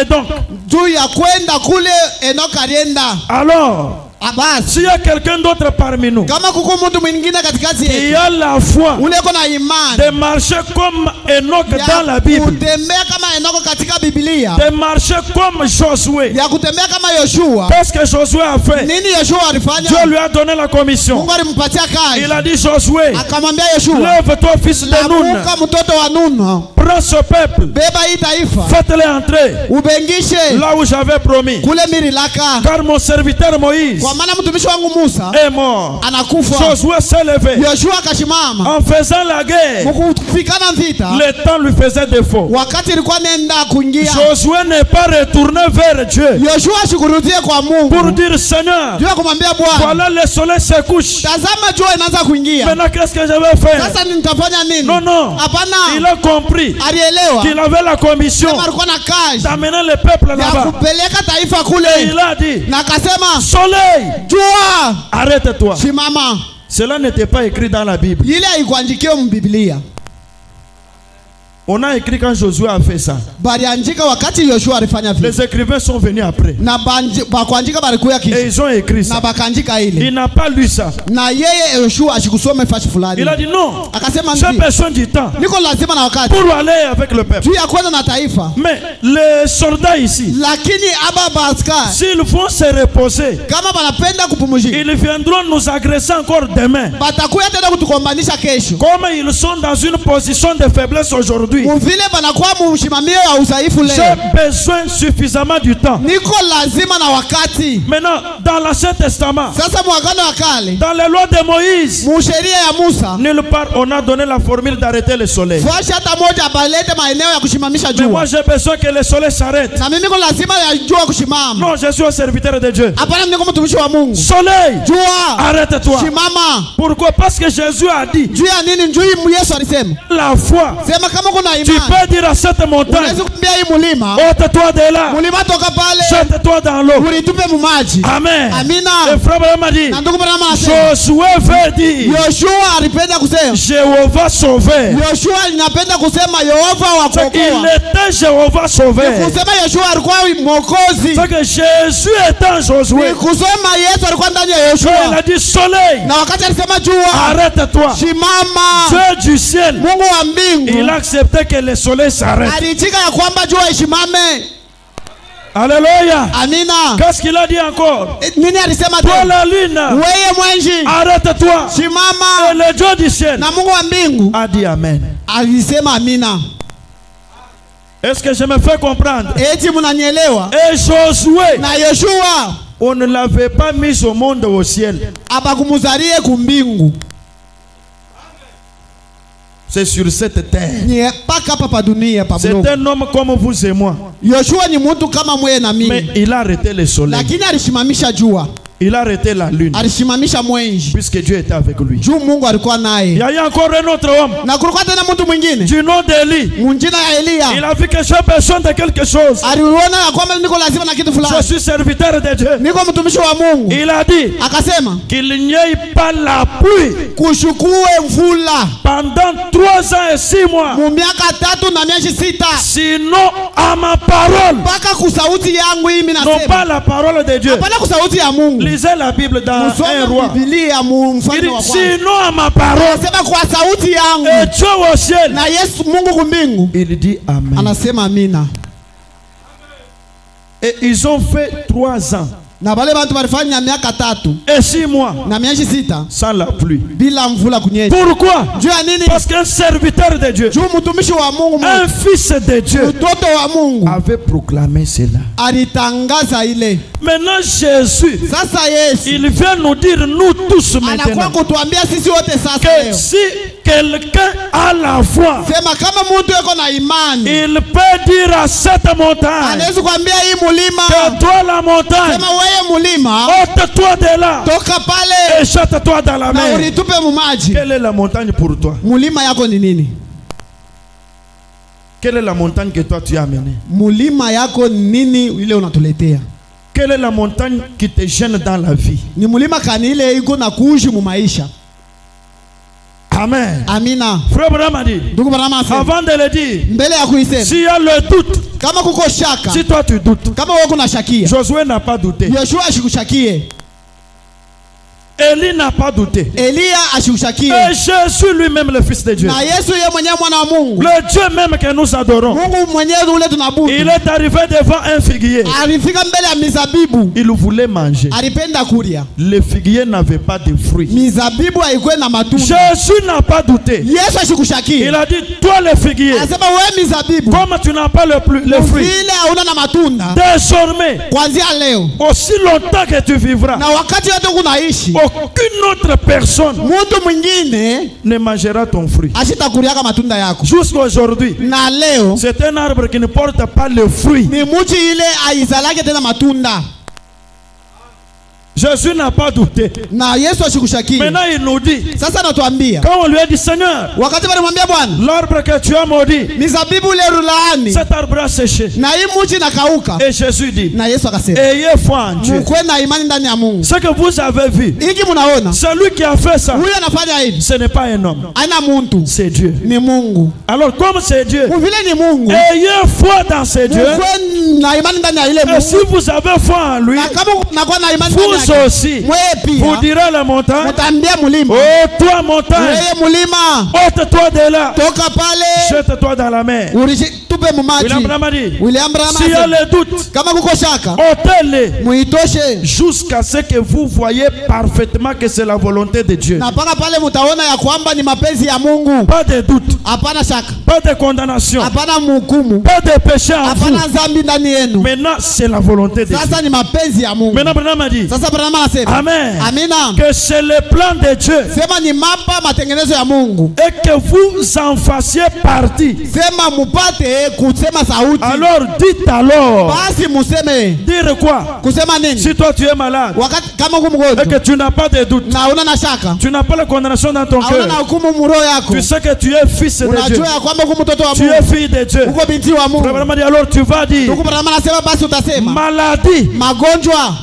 et donc, juu ya kwenda kule Enoka alienda, alors, Abasi. S'il y a quelqu'un d'autre parmi nous Kama kuko mtu mwingine katikati qui yetu a la foi ule kona imani de marcher comme Enoch ya dans la Bible, kutembea kama Enoko katika Biblia, de marcher comme Josué, ya kutembea kama Yoshua. qu'est-ce que Josué a fait? Nini Yoshua alifanya? Dieu lui a donné la commission. Mungu alimpatia kazi. Il a dit, Josué, Akamwambia Yoshua, lève-toi, fils de Nun, lamuka mtoto wa Nun, prends ce peuple, beba hii taifa, faites-les entrer ubengishe là où j'avais promis. kule Mirilaka, Car mon serviteur Moïse kwa maana mtumishi wangu Musa est mort. anakufa. Josué s'est levé. Yoshua akashimama, En faisant la guerre, mkupikana vita, le temps lui faisait défaut. wakati ilikuwa nenda kuingia, Josué n'est pas retourné vers Dieu Yoshua ashukurudie kwa pour Mungu, dire, Seigneur, jua kumwambia Bwana, voilà le soleil se couche. tazama jua inaanza kuingia, Maintenant, qu'est-ce que je vais faire? sasa nitafanya nini? Non, non. Hapana, Il a compris alielewa qu'il avait la commission kama alikuwa na kazi d'amener le peuple ya là-bas. kupeleka taifa Et kule, il a dit, na akasema soleil, jua arrête-toi. simama. Cela n'était pas écrit dans la Bible. Ile haikuandikiwa mbiblia, On a écrit quand Josué a fait ça. baliandika wakati Yoshua alifanya vile, Les écrivains sont venus après. na bakuandika balikuya Et kisha ils ont écrit ça. na bakaandika ile, Il n'a pas lu ça. na yeye Yoshua asikusome fashi fulani, Il a dit non, akasema j'ai ndi besoin du temps niko lazima na wakati pour aller avec le peuple. juu ya kwenda na taifa, Mais les soldats ici, lakini aba baskari s'ils vont se reposer, kama banapenda kupumzika ils viendront nous agresser encore demain. batakuya tena kutukombanisha kesho. Comme ils sont dans une position de faiblesse aujourd'hui, Muvile banakuwa mshimamio ya udhaifu leo, j'ai besoin suffisamment du temps. niko lazima na wakati. Maintenant, dans l'Ancien Testament, Sasa mwagano wa kale, dans les lois de Moïse, musheria ya Musa, nulle part on a donné la formule d'arrêter le soleil. fashi hata moja balete maeneo ya kushimamisha Mais moi jua, j'ai besoin que le soleil s'arrête. na mimi niko lazima ya jua kushimama. Non, je suis un serviteur de Dieu. Hapana, niko mtumishi wa Mungu. Soleil, Jua arrête-toi. shimama. Pourquoi? Parce que Jésus a dit, Juu ya nini? Juu Yesu alisema, la foi. sema kama kuna Tu imani peux dire à cette montagne, unaweza kumbia hii mulima, ôte-toi de là, mulima toka pale, jette-toi dans l'eau. ulitupe mumaji. Amen. Amina. Et frère Abraham a dit, Na ndugu Branham anasema, Josué veut dire, Yoshua alipenda kusema, Jéhovah sauveur. Yoshua inapenda kusema Yehova wa C'est qu'il kuokoa. était Jéhovah sauveur. Kusema Yoshua alikuwa mwokozi. C'est que Jésus étant Josué, Ni kusema Yesu alikuwa ndani ya il Yoshua. a dit soleil, Na wakati alisema jua, arrête-toi. simama, Dieu du ciel, Mungu wa mbingu il a accepté que le soleil s'arrête. aliitika ya kwamba jua isimame. Alléluia. Amina. Qu'est-ce qu'il a dit encore? Nini alisema Toi tena? la lune, Weye mwenji, arrête-toi. Et simama, le Dieu du ciel na Mungu wa mbingu a dit Amen. alisema amina. Est-ce que je me fais comprendre? Eti mnanielewa? Et Josué, Na Yoshua on ne l'avait pas mis au monde au ciel. abakumuzalie kumbingu, C'est sur cette terre. ni paka hapa pa dunia pa C'est Mungu. un homme comme vous et moi. Yoshua ni mtu kama mweye na Mais mimi, il a arrêté le soleil. lakini alisimamisha jua, Il a arrêté la lune. alisimamisha mwenji Puisque Dieu était avec lui. juu Mungu alikuwa Il naye. y a eu encore un autre homme Na kulikuwa tena mtu mwingine du nom d'Élie. munjina ya Il Eliya, a vu que j'ai besoin de quelque chose. aliona ya kwamba niko lazima na kitu Je fulani, suis serviteur de Dieu. niko mtumishi wa Mungu. Il a dit Akasema qu'il n'y ait pas la pluie kushukue mvula pendant 3 ans et 6 mois. mu miaka 3 na miezi 6, Sinon, à ma parole, mpaka kusauti yangu hii mimi non nasema, pas la parole de Dieu. hapana kusauti ya Mungu. Lisez la Bible dans un Musome roi. Biblia mu Il mfalme dit, wa kwanza. sinon à ma parole, Anasema kwa sauti et yangu Dieu au ciel. na Yesu Mungu kumbingu. Il dit Amen. Anasema amina. Et ils ont fait 3 ans Na wale bantu walifanya miaka 3 et 6 mois na miezi 6 sans la pluie. bila mvula kunyesha. Pourquoi? Juu ya nini? Parce qu'un serviteur de Dieu, Juu mtumishi wa Mungu, un fils de Dieu, mtoto wa Mungu avait proclamé cela. alitangaza ile. Maintenant, Jésus, Sasa Yesu il vient nous dire, nous tous anakuwa maintenant, kutuambia sisi wote sasa que leo, si quelqu'un a la foi, sema kama mtu yuko na imani il peut dire à cette montagne, anaweza kuambia hii mulima, que toi la montagne, sema wewe mulima, ôte-toi de là toka pale et jette-toi dans la na mer. ulitupe mumaji. Quelle est la montagne pour toi? Mulima yako ni nini? Quelle est la montagne que toi tu as amenée? Mulima yako ni nini ile unatuletea? Quelle est la montagne qui te gêne dans la vie? Ni mulima kani ile iko na kuishi mu maisha. Amen. Amina. Frère Branham a dit, Ndugu Branham asema, avant de le dire, mbele ya kuisema, s'il y a le doute, kama kuko shaka, si toi tu doutes, kama wewe kuna shakia, Josué n'a pas douté. Yoshua asikushakie. Élie n'a pas douté. Eliya ashikushakie. Et Jésus lui-même, le Fils de Dieu. Na Yesu yeye mwenyewe mwana wa Mungu. Le Dieu même que nous adorons. Mungu mwenyewe ule tunabudu. Il est arrivé devant un figuier. Alifika mbele ya mizabibu. Il voulait manger. Alipenda kulia. Le figuier n'avait pas de fruits. Mizabibu haikuwa na matunda. Jésus n'a pas douté. Yesu ashikushakie. Il a dit, toi le figuier, Anasema wewe mizabibu. comme tu n'as pas les fruits, Vile hauna na matunda. désormais, Kuanzia leo. aussi longtemps que tu vivras, Na wakati yote kunaishi. aucune autre personne Mtu mwingine ne mangera ton fruit. ashitakuliaka matunda yako. Jusqu'à aujourd'hui, Na leo c'est un arbre qui ne porte pas le fruit. ni mti ile aizalake tena matunda. Jésus n'a pas douté. Na Yesu ashikushakie. Maintenant, il nous dit, Sasa anatuambia quand on lui a dit, Seigneur, wakati walimwambia Bwana, l'arbre que tu as maudit, mizabibu ile rulaani cet arbre a séché. na hii mti nakauka. Et Jésus dit, Na Yesu akasema, ayez foi en Dieu. mkuwe na imani ndani ya Mungu. Ce que vous avez vu, Hiki munaona, celui qui a fait ça, huyu anafanya hivi. ce n'est pas un homme, Aina muntu, c'est Dieu. ni Mungu. Alors, comme c'est Dieu, Vile ni Mungu, ayez foi dans ce Dieu. mkuwe na imani ndani ya ile Et si Mungu. vous avez foi en lui, Na kama unakuwa na imani ndani vous yake, aussi, wewe vous pia direz la montagne, mtaambia mulima, oh toi montagne, wewe mulima, ôte-toi de là, toka pale, jette-toi dans la mer. tupe mumaji. William Branham a dit, William Branham s'il y a asema, le doute, kama kuko shaka, ôtez-les muitoshe. jusqu'à ce que vous voyez parfaitement que c'est la volonté de Dieu. Na mpaka pale mutaona ya kwamba ni mapenzi ya Mungu. Pas de doute, Hapana shaka, pas de condamnation, hapana mhukumu, pas de péché en vous. hapana dhambi ndani yenu. Maintenant, c'est la volonté de Dieu. Sasa ni mapenzi ya Mungu. Maintenant, Branham a dit, Sasa Branham anasema, Amen, amina, que c'est le plan de Dieu sema ni mapa matengenezo ya Mungu. et que vous en fassiez partie. Sema mupate kusema sauti. Alors, dites alors, Basi museme dire quoi? kusema nini? Si toi tu es malade Wakati kama uko et mgonjwa que tu n'as pas de doute, na una na shaka, tu n'as pas la condamnation dans ton hauna na cœur, hukumu muro yako, tu sais que tu es fils de Dieu, unajua ya kwamba uko mtoto wa tu es Mungu, fille de Dieu. uko binti wa Mungu. Branham dit, alors tu vas dire Ndugu Branham anasema basi utasema maladie. magonjwa.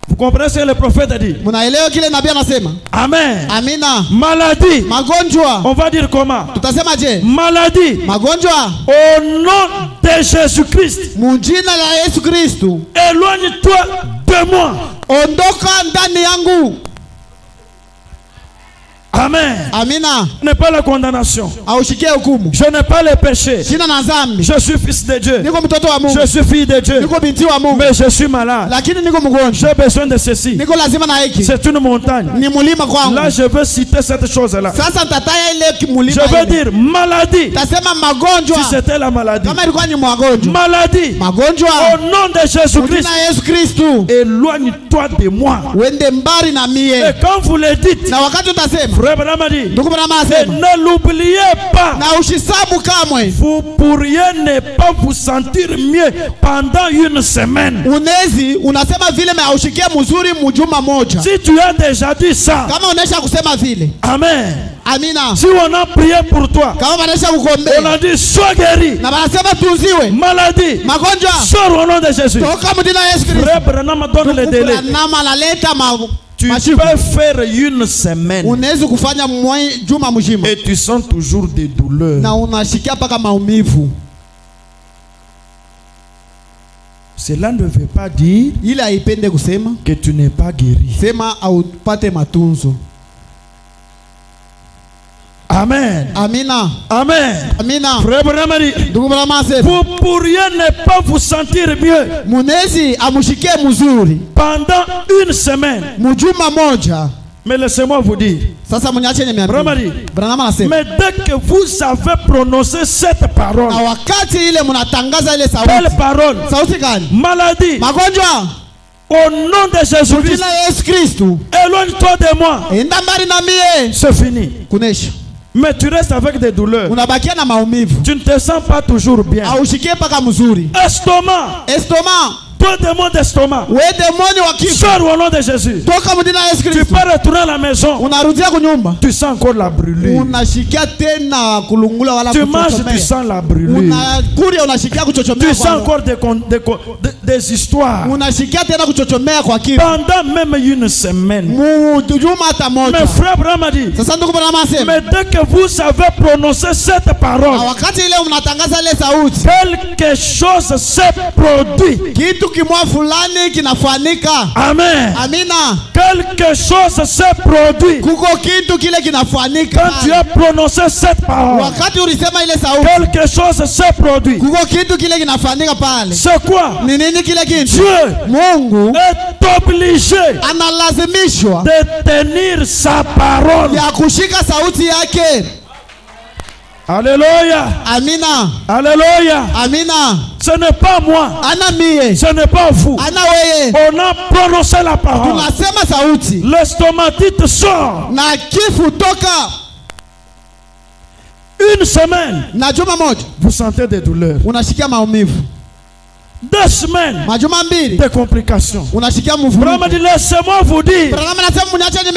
Vous comprenez ce que le prophète a dit? Munaelewa kile nabii anasema? Amen. Amina. Maladie. Magonjwa. On va dire comment? Tutasema je? Maladie. Magonjwa. Au nom de Jésus-Christ. Mujina la Yesu Kristo. Éloigne-toi de moi. Ondoka ndani yangu. Amen. Amina. Je n'ai pas la condamnation. Aushikie hukumu. Je n'ai pas le péché. Sina na dhambi. Je suis fils de Dieu. Niko mtoto wa Mungu. Je suis fille de Dieu. Niko binti wa Mungu. Mais je suis malade. Lakini niko mgonjwa. J'ai besoin de ceci. Niko lazima na hiki. C'est une montagne. Ni mulima kwangu. Là, je veux citer cette chose-là. Sasa nitataya ile mulima. Je veux dire maladie. Tasema magonjwa. Si c'était la maladie. Kama ilikuwa ni magonjwa. Maladie. Magonjwa. Au nom de Jésus-Christ. Jina Yesu Kristo. Éloigne-toi de moi. Wende mbali na mie. Et quand vous le dites, Na wakati utasema. Frère Branham a dit, Ndugu Branham et anasema. ne l'oubliez pas. Na ushisabu kamwe. Vous pourriez ne pas vous sentir mieux pendant une semaine. Unezi unasema vile meaushikie mzuri mjuma moja. Si tu as déjà dit ça, Kama unaisha kusema vile. Amen. Amina. Si on a prié pour toi, Kama wanaisha on kukuombea. a dit sois guéri. Na wanasema tuuziwe. Maladie, Magonjwa. sors au nom de Jésus. Toka mdina Yesu Kristo. Frère Branham donne le délai. Branham analeta Tu mashiku. peux faire une semaine Unaweza kufanya juma mzima. et tu sens toujours des douleurs. Na unashikia paka maumivu. Cela ne veut pas dire Ile haipende kusema que tu n'es pas guéri. sema au pate matunzo. Amen. Amina. Amen. Amina. Frère Branham dit, Ndugu Branham asema vous pourriez ne pas vous sentir mieux munezi amushikie mzuri pendant une semaine. mjuma moja. Mais laissez-moi vous dire, Sasa mniache niambie. Branham, Branham anasema mais dès que vous avez prononcé cette parole, na wakati ile mnatangaza ile quelle sauti. parole? Sauti gani? Maladie, Magonjwa. au nom de Jésus-Christ, Jina Yesu Kristo. éloigne-toi de moi. Enda mbali na mie. C'est fini. Kunesha. Mais tu restes avec des douleurs. Unabakia na maumivu. Tu ne te sens pas toujours bien. Aushikie paka mzuri. Estomac, Estoma. toi démon d'estomac, We demoni wa kifo. sors au nom de Jésus. Toka mdina Yesu Tu Kristo. peux retourner à la maison. Unarudia kunyumba. Tu sens encore la brûlure. Unashikia tena kulungula wala Tu manges, tu kuchochomea. sens la brûlure. Unakuria unashikia kuchochomea. Tu sens encore des histoires. Unashikia tena kuchochomea kwa kifo. Pendant même une semaine. Mujuma hata moja. Mes frères Branham a dit. Sasa ndugu Branham asema. Mais dès que vous avez prononcé cette parole, wakati ile mnatangaza ile sauti, quelque chose s'est produit. Kitu kimwa fulani kinafanyika. Amen. Amina. Quelque chose s'est produit. Kuko kitu kile kinafanyika. Quand tu as prononcé cette parole, wakati ulisema ile sauti, quelque chose s'est produit. Kuko kitu kile kinafanyika pale. C'est quoi? Ni nini kile kitu? Dieu Mungu est obligé analazimishwa de tenir sa parole. Ya kushika sauti yake. Alléluia. Amina. Alléluia. Amina. Ce n'est pas moi. Ana mie. Ce n'est pas vous. Ana weye. On a prononcé la parole. Tunasema sauti. L'estomatite sort. Na kifu toka. Une semaine. Na juma moja. Vous sentez des douleurs. Unashikia maumivu. 2 semaines. Majuma mbili. Des complications. Unashikia mvurugo. Branham dit, laissez-moi vous dire.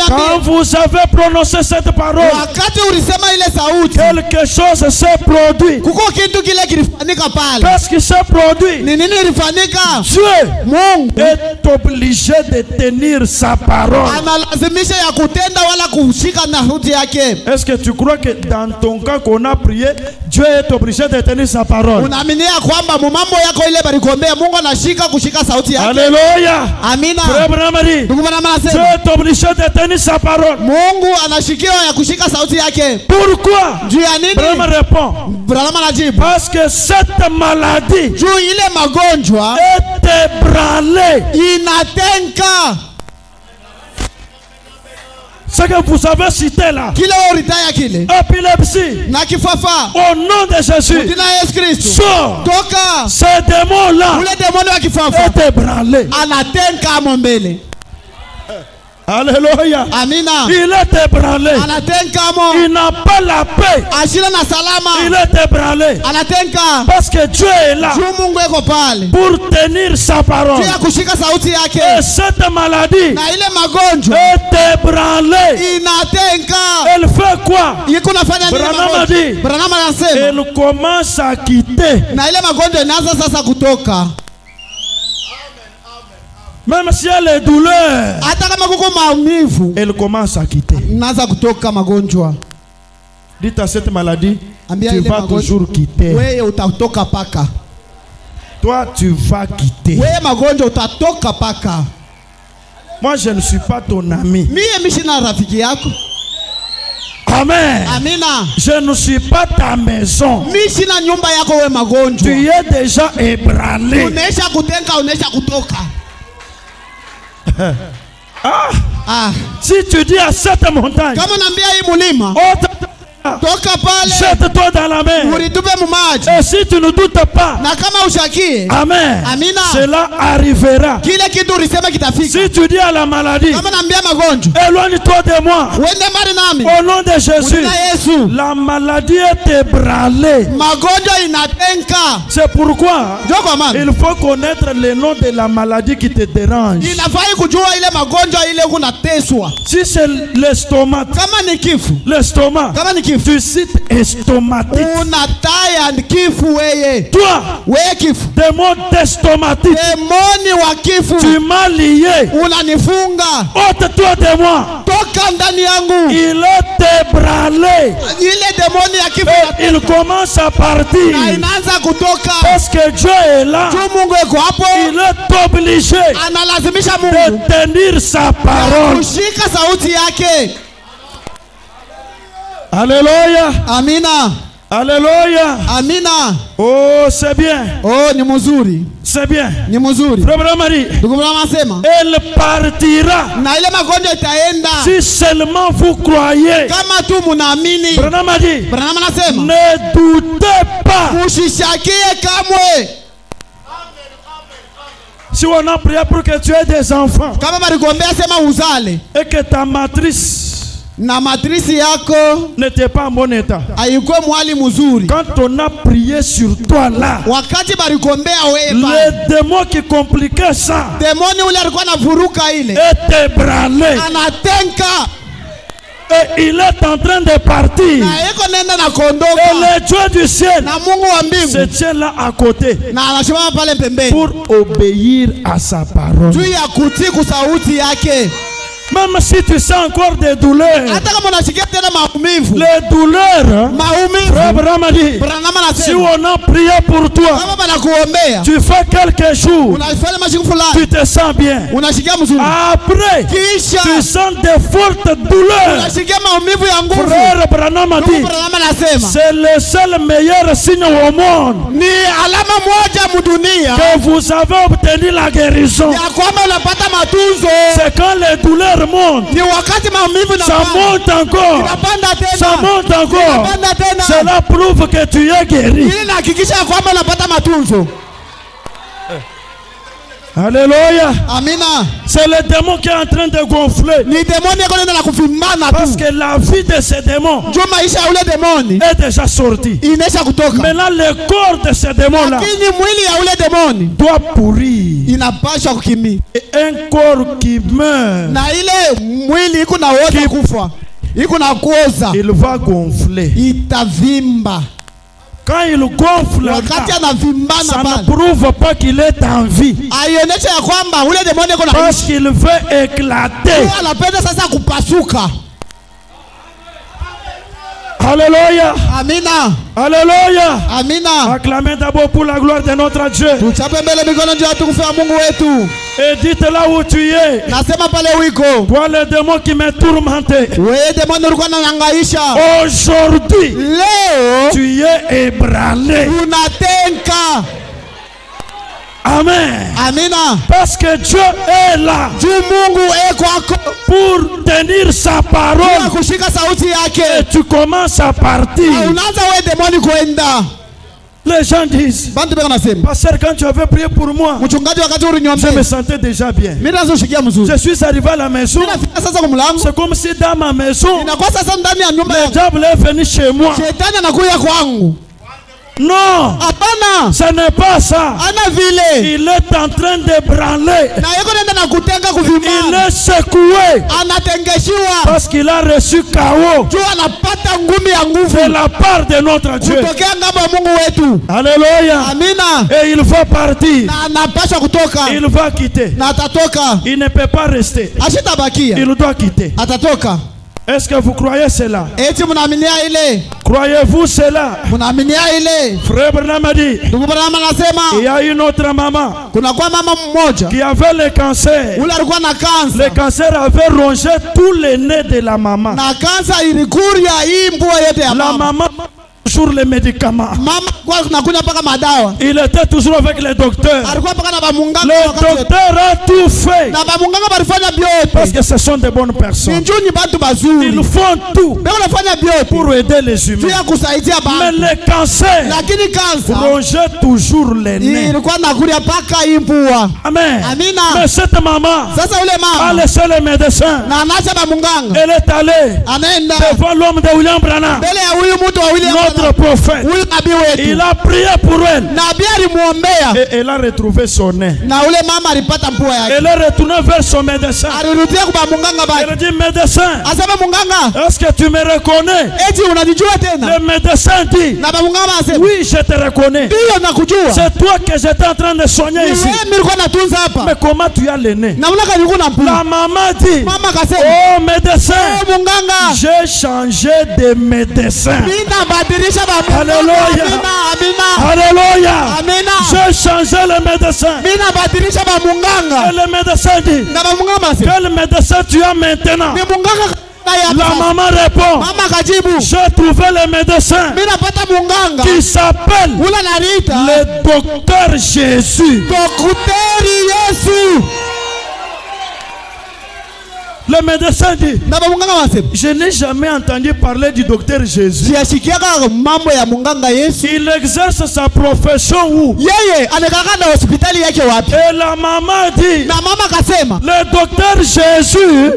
Quand vous avez prononcé cette parole, wakati ulisema ile sauti, quelque chose s'est produit. Kuko kitu kile kilifanyika pale. Qu'est-ce qui s'est produit? Ni nini ilifanyika? Dieu Mungu est obligé de tenir sa parole. Analazimisha ya kutenda wala kushika na sauti yake. Est-ce que tu crois que dans ton cas qu'on a prié, Dieu est obligé de tenir sa parole? Unaaminia kwamba mambo yako ile barikombea Mungu anashika kushika sauti yake? Alléluia. Amina. Dieu est obligé de tenir sa parole. Mungu anashikiwa ya kushika sauti yake. Pourquoi? Juu ya nini? Branham répond. Branham anajibu. Parce que cette maladie juu ile magonjwa est ébranlée. Inatenka. Ce que vous avez cité là, épilepsie, na kifafa, au nom de Jésus, sort. Toka. Ces démons-là est ébranlé. Anatenka mbele. Alléluia. Amina. Il est ébranlé. Il n'a pas la paix. Il est ébranlé. Parce que Dieu est là pour tenir sa parole. Et cette maladie est ébranlée. Elle fait quoi? Branham a dit, elle commence à quitter. Même si elle est douleur, elle commence à quitter. Dites à cette maladie, tu vas toujours quitter. Toi, tu vas quitter. Moi, je ne suis pas ton ami. Amen. Amina. Je ne suis pas ta maison. Tu es déjà ébranlé. Si tu dis à cette montagne, jette-toi dans la mer. Et si tu ne doutes pas, amen, cela arrivera. Si tu dis à la maladie, éloigne-toi de moi, au nom de Jésus, la maladie est ébranlée. C'est pourquoi il faut connaître le nom de la maladie qui te dérange. Si c'est l'estomac, tu cites estomatite. Toi, démon d'estomatite, tu m'as lié. Ôte-toi de moi. Il est ébranlé. Et il commence à partir. Parce que Dieu est là. Il est obligé de tenir sa parole. Alléluia. Amina. Alléluia. Amina. Oh, c'est bien. Oh, ni mzuri. C'est bien. Ni mzuri. Elle partira. Na ile magonjwa itaenda. Si seulement vous croyez. Kama tu munaamini. Branham a dit. Branham anasema. Ne doutez pas. Musishakie kamwe. Si on a prié pour que tu aies des enfants. Kama barikombea sema uzale. Et que ta matrice na matrice yako n'était pas en bon état. Haikuwa mwali mzuri. Quand on a prié sur toi là, wakati barikombea wewe, le démon qui compliquait ça, demoni ule alikuwa anavuruka ile, est ébranlé. Anatenka. Et il est en train de partir. Et le Dieu du ciel se tient là à côté pour obéir à sa parole. Même si tu sens encore des douleurs, les douleurs, si on a prié pour toi, tu fais quelques jours, tu te sens bien. Après, tu sens des fortes douleurs. Frère Branham a dit, c'est le seul meilleur signe au monde que vous avez obtenu la guérison. C'est quand les douleurs monte. Ça monte encore. Ça monte encore. Cela prouve que tu es guéri. Alléluia. Amina. C'est le démon qui est en train de gonfler. Parce que la vie de ces démons est déjà sortie. Maintenant le corps de ces démons là doit pourrir. Et un corps qui meurt, il va gonfler. Quand il gonfle, ça ne prouve pas qu'il est en vie. Parce qu'il veut éclater. Alléluia. Amina. Alléluia. Amina. Acclamez d'abord pour la gloire de notre Dieu. Et dites là où tu es. Toi le démon qui m'a tourmenté. Aujourd'hui, tu es ébranlé. Amen. Amina. Parce que Dieu est là pour tenir sa parole. Et tu commences à partir. Les gens disent, pasteur, quand tu avais prié pour moi, je me sentais déjà bien. Je suis arrivé à la maison. C'est comme si dans ma maison, le diable est venu chez moi. Non, ce n'est pas ça. Il est en train de branler. Il est secoué parce qu'il a reçu chaos de la part de notre Dieu. Alléluia. Et il va partir. Il va quitter. Il ne peut pas rester. Il doit quitter. Est-ce que vous croyez cela? Croyez-vous cela? Frère Branham a dit, il y a une autre maman qui avait le cancer. Le cancer avait rongé tous les nez de la maman. La maman toujours les médicaments. Il était toujours avec le docteur. Le docteur a tout fait. Parce que ce sont de bonnes personnes. Ils font tout pour aider les humains. Mais le cancer rongeait toujours les nez. Amen. Mais cette maman a laissé le médecin. Elle est allée devant l'homme de William Branham, notre prophète. Il a prié pour elle. Et elle a retrouvé son nez. Elle est retournée vers son médecin. Elle a dit, médecin, est-ce que tu me reconnais? Le médecin dit, oui, je te reconnais. C'est toi que j'étais en train de soigner ici. Mais comment tu as le nez? La maman dit, oh médecin, j'ai changé de médecin. Alléluia. Alléluia. J'ai changé le médecin. Et le médecin dit, quel médecin tu as maintenant? La maman répond, j'ai trouvé le médecin qui s'appelle le docteur Jésus. Le médecin dit, je n'ai jamais entendu parler du docteur Jésus. Il exerce sa profession où? Et la maman dit, le docteur Jésus,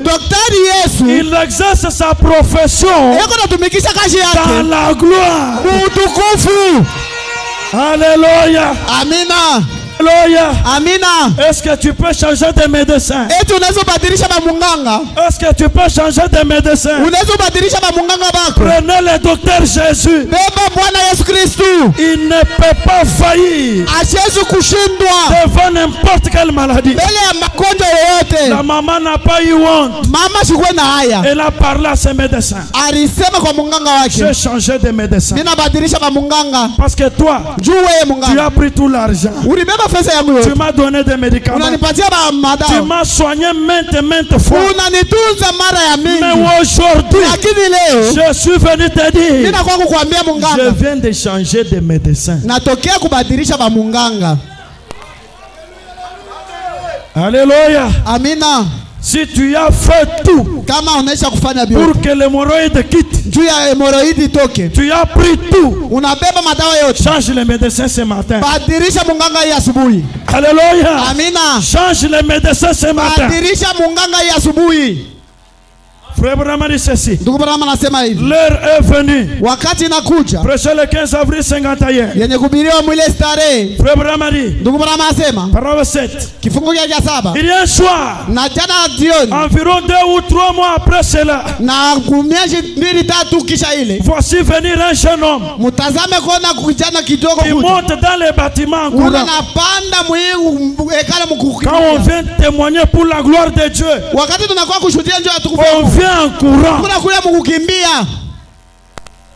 il exerce sa profession dans la gloire. Alléluia. Amina. Alléluia. Amina. Est-ce que tu peux changer de médecin? Eti unaweza badilisha ba munganga? Est-ce que tu peux changer de médecin? Unaweza badilisha ba munganga bako? Prenez le docteur Jésus. Beba Bwana Yesu Kristo. Il ne peut pas faillir Asiwezi kushindwa devant n'importe quelle maladie. mbele ya magonjwa yoyote. La maman n'a pas eu honte. Mama sikuwe na haya. Elle a parlé à ses médecins. Alisema kwa munganga wake. J'ai changé de médecin. Ninabadilisha ba munganga. Parce que toi, Juu wewe tu munganga. as pris tout l'argent. Ulibeba pesa yangu Tu yote. m'as donné des médicaments. Unanipatia ba Tu madawa. m'as soigné maintes fois. Unanitunza mara ya mingi. Mais aujourd'hui, Lakini leo je suis venu te dire, nina kwa kukuambia je munganga. viens de changer de médecin. Natokea kubadilisha ba munganga. Alléluia. Amina. Si tu as fait tout Kama unaisha kufanya pour vyote que l'hémorroïde quitte, juu ya hemoroidi toke, tu as pris tout. unabeba madawa yote. Change le médecin ce matin. Badilisha munganga hii asubuhi. Alléluia. Amina. Change le médecin ce matin. Badilisha munganga hii asubuhi. Frère Branham dit ceci. Ndugu Branham anasema hivi. L'heure est venue. Wakati inakuja Prêchez le 15 avril 51. yenye kuhubiriwa mwile starehe. Frère Branham dit, Ndugu Branham anasema parole 7. kifungu cha 7 Il y a un soir, na jana jioni environ 2 ou 3 mois après cela, na miezi 2-3 kisha ile, voici venir un jeune homme mtazame kuona kijana kidogo qui monte dans les bâtiments en kuna courant. napanda mwi hekala Quand on mkukimbia. vient témoigner pour la gloire de Dieu, Wakati tunakuwa kushuhudia njoo atukufu, on vient en courant, kuna kule mkukimbia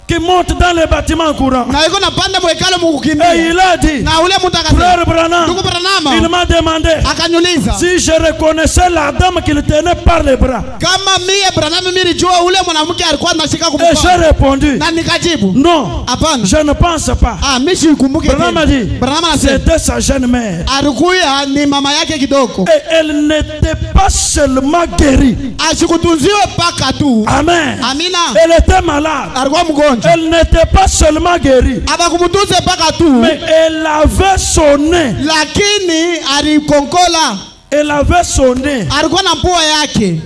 qui monte dans les bâtiments en courant. na yuko napanda mwekalo Et mkukimbia. il a dit, Na ule mtu frère akasema, Branham, ndugu il Branham m'a demandé akaniuliza si je reconnaissais la dame qui le tenait par les bras. kama mie Branham mimi nilijua ule mwanamke alikuwa anashika Et kumkono. j'ai répondu, Na nikajibu, non, hapana. je ne pense pas. Mimi sikumbuki. Branham a dit, Branham anasema c'était sa jeune mère. alikuwa ni mama yake kidogo. Et elle n'était pas seulement guérie. Ashikutunziwe paka tu. Amen. Amina. Elle était malade. Alikuwa mgonjwa. Elle n'était pas seulement guérie, Abakumtunze paka tu. mais elle avait son nez. Lakini alikonkola. Elle avait son nez. Alikuwa na pua yake.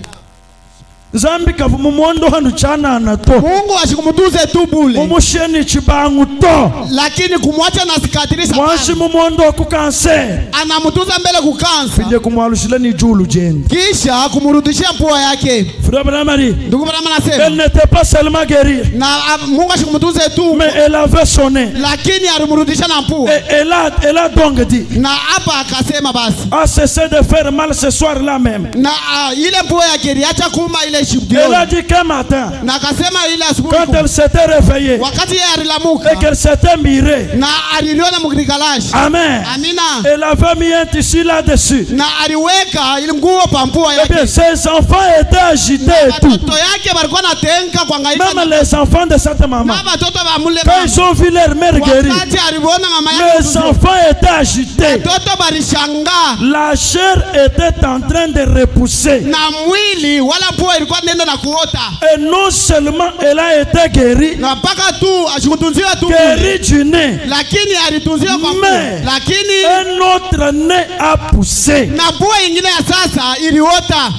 Zambi kavumumondo hanu chana anato. Mungu ashikumutunze tu bule. Mumusheni chibangu to. Lakini kumwacha na sikatirisha. Mwanshi mumondo ku cancer. Anamutunza mbele kukansa. Fije kumwalushile ni julu jendi. Kisha kumrudishia pua yake. Frère Branham, Ndugu Branham elle anasema n'était pas seulement guérie, na Mungu ashikumutunze tu. mais elle avait son nez. Lakini alimrudisha na pua. Et elle a donc dit, Na hapa akasema basi. a cessé de faire mal ce soir-là même. Na ile pua yake iliacha kuuma ile Elle a dit qu'un matin, na akasema ile asubuhi quand elle s'était réveillée wakati yeye et alilamuka qu'elle s'était mirée, na aliliona mgrikalashi. amen, Amina. elle avait mis un tissu là-dessus. Na aliweka ile nguo pampua Eh bien, yake. ses enfants étaient agités et tout. Watoto yake walikuwa natenka kuangaika. Même les enfants de cette maman, Na watoto wa mule quand ils ont vu leur mère guérie, wakati aliona mama les yake enfants étaient agités. watoto balishangaa La chair était en train de repousser. na mwili wala pua ilikuwa nenda na kuota. Et non seulement elle a été guérie, Na mpaka tu ashikutunziwa tu guérie du nez, lakini alitunziwa kwa pua. mais Lakini un autre nez a poussé. na pua ingine ya sasa iliota.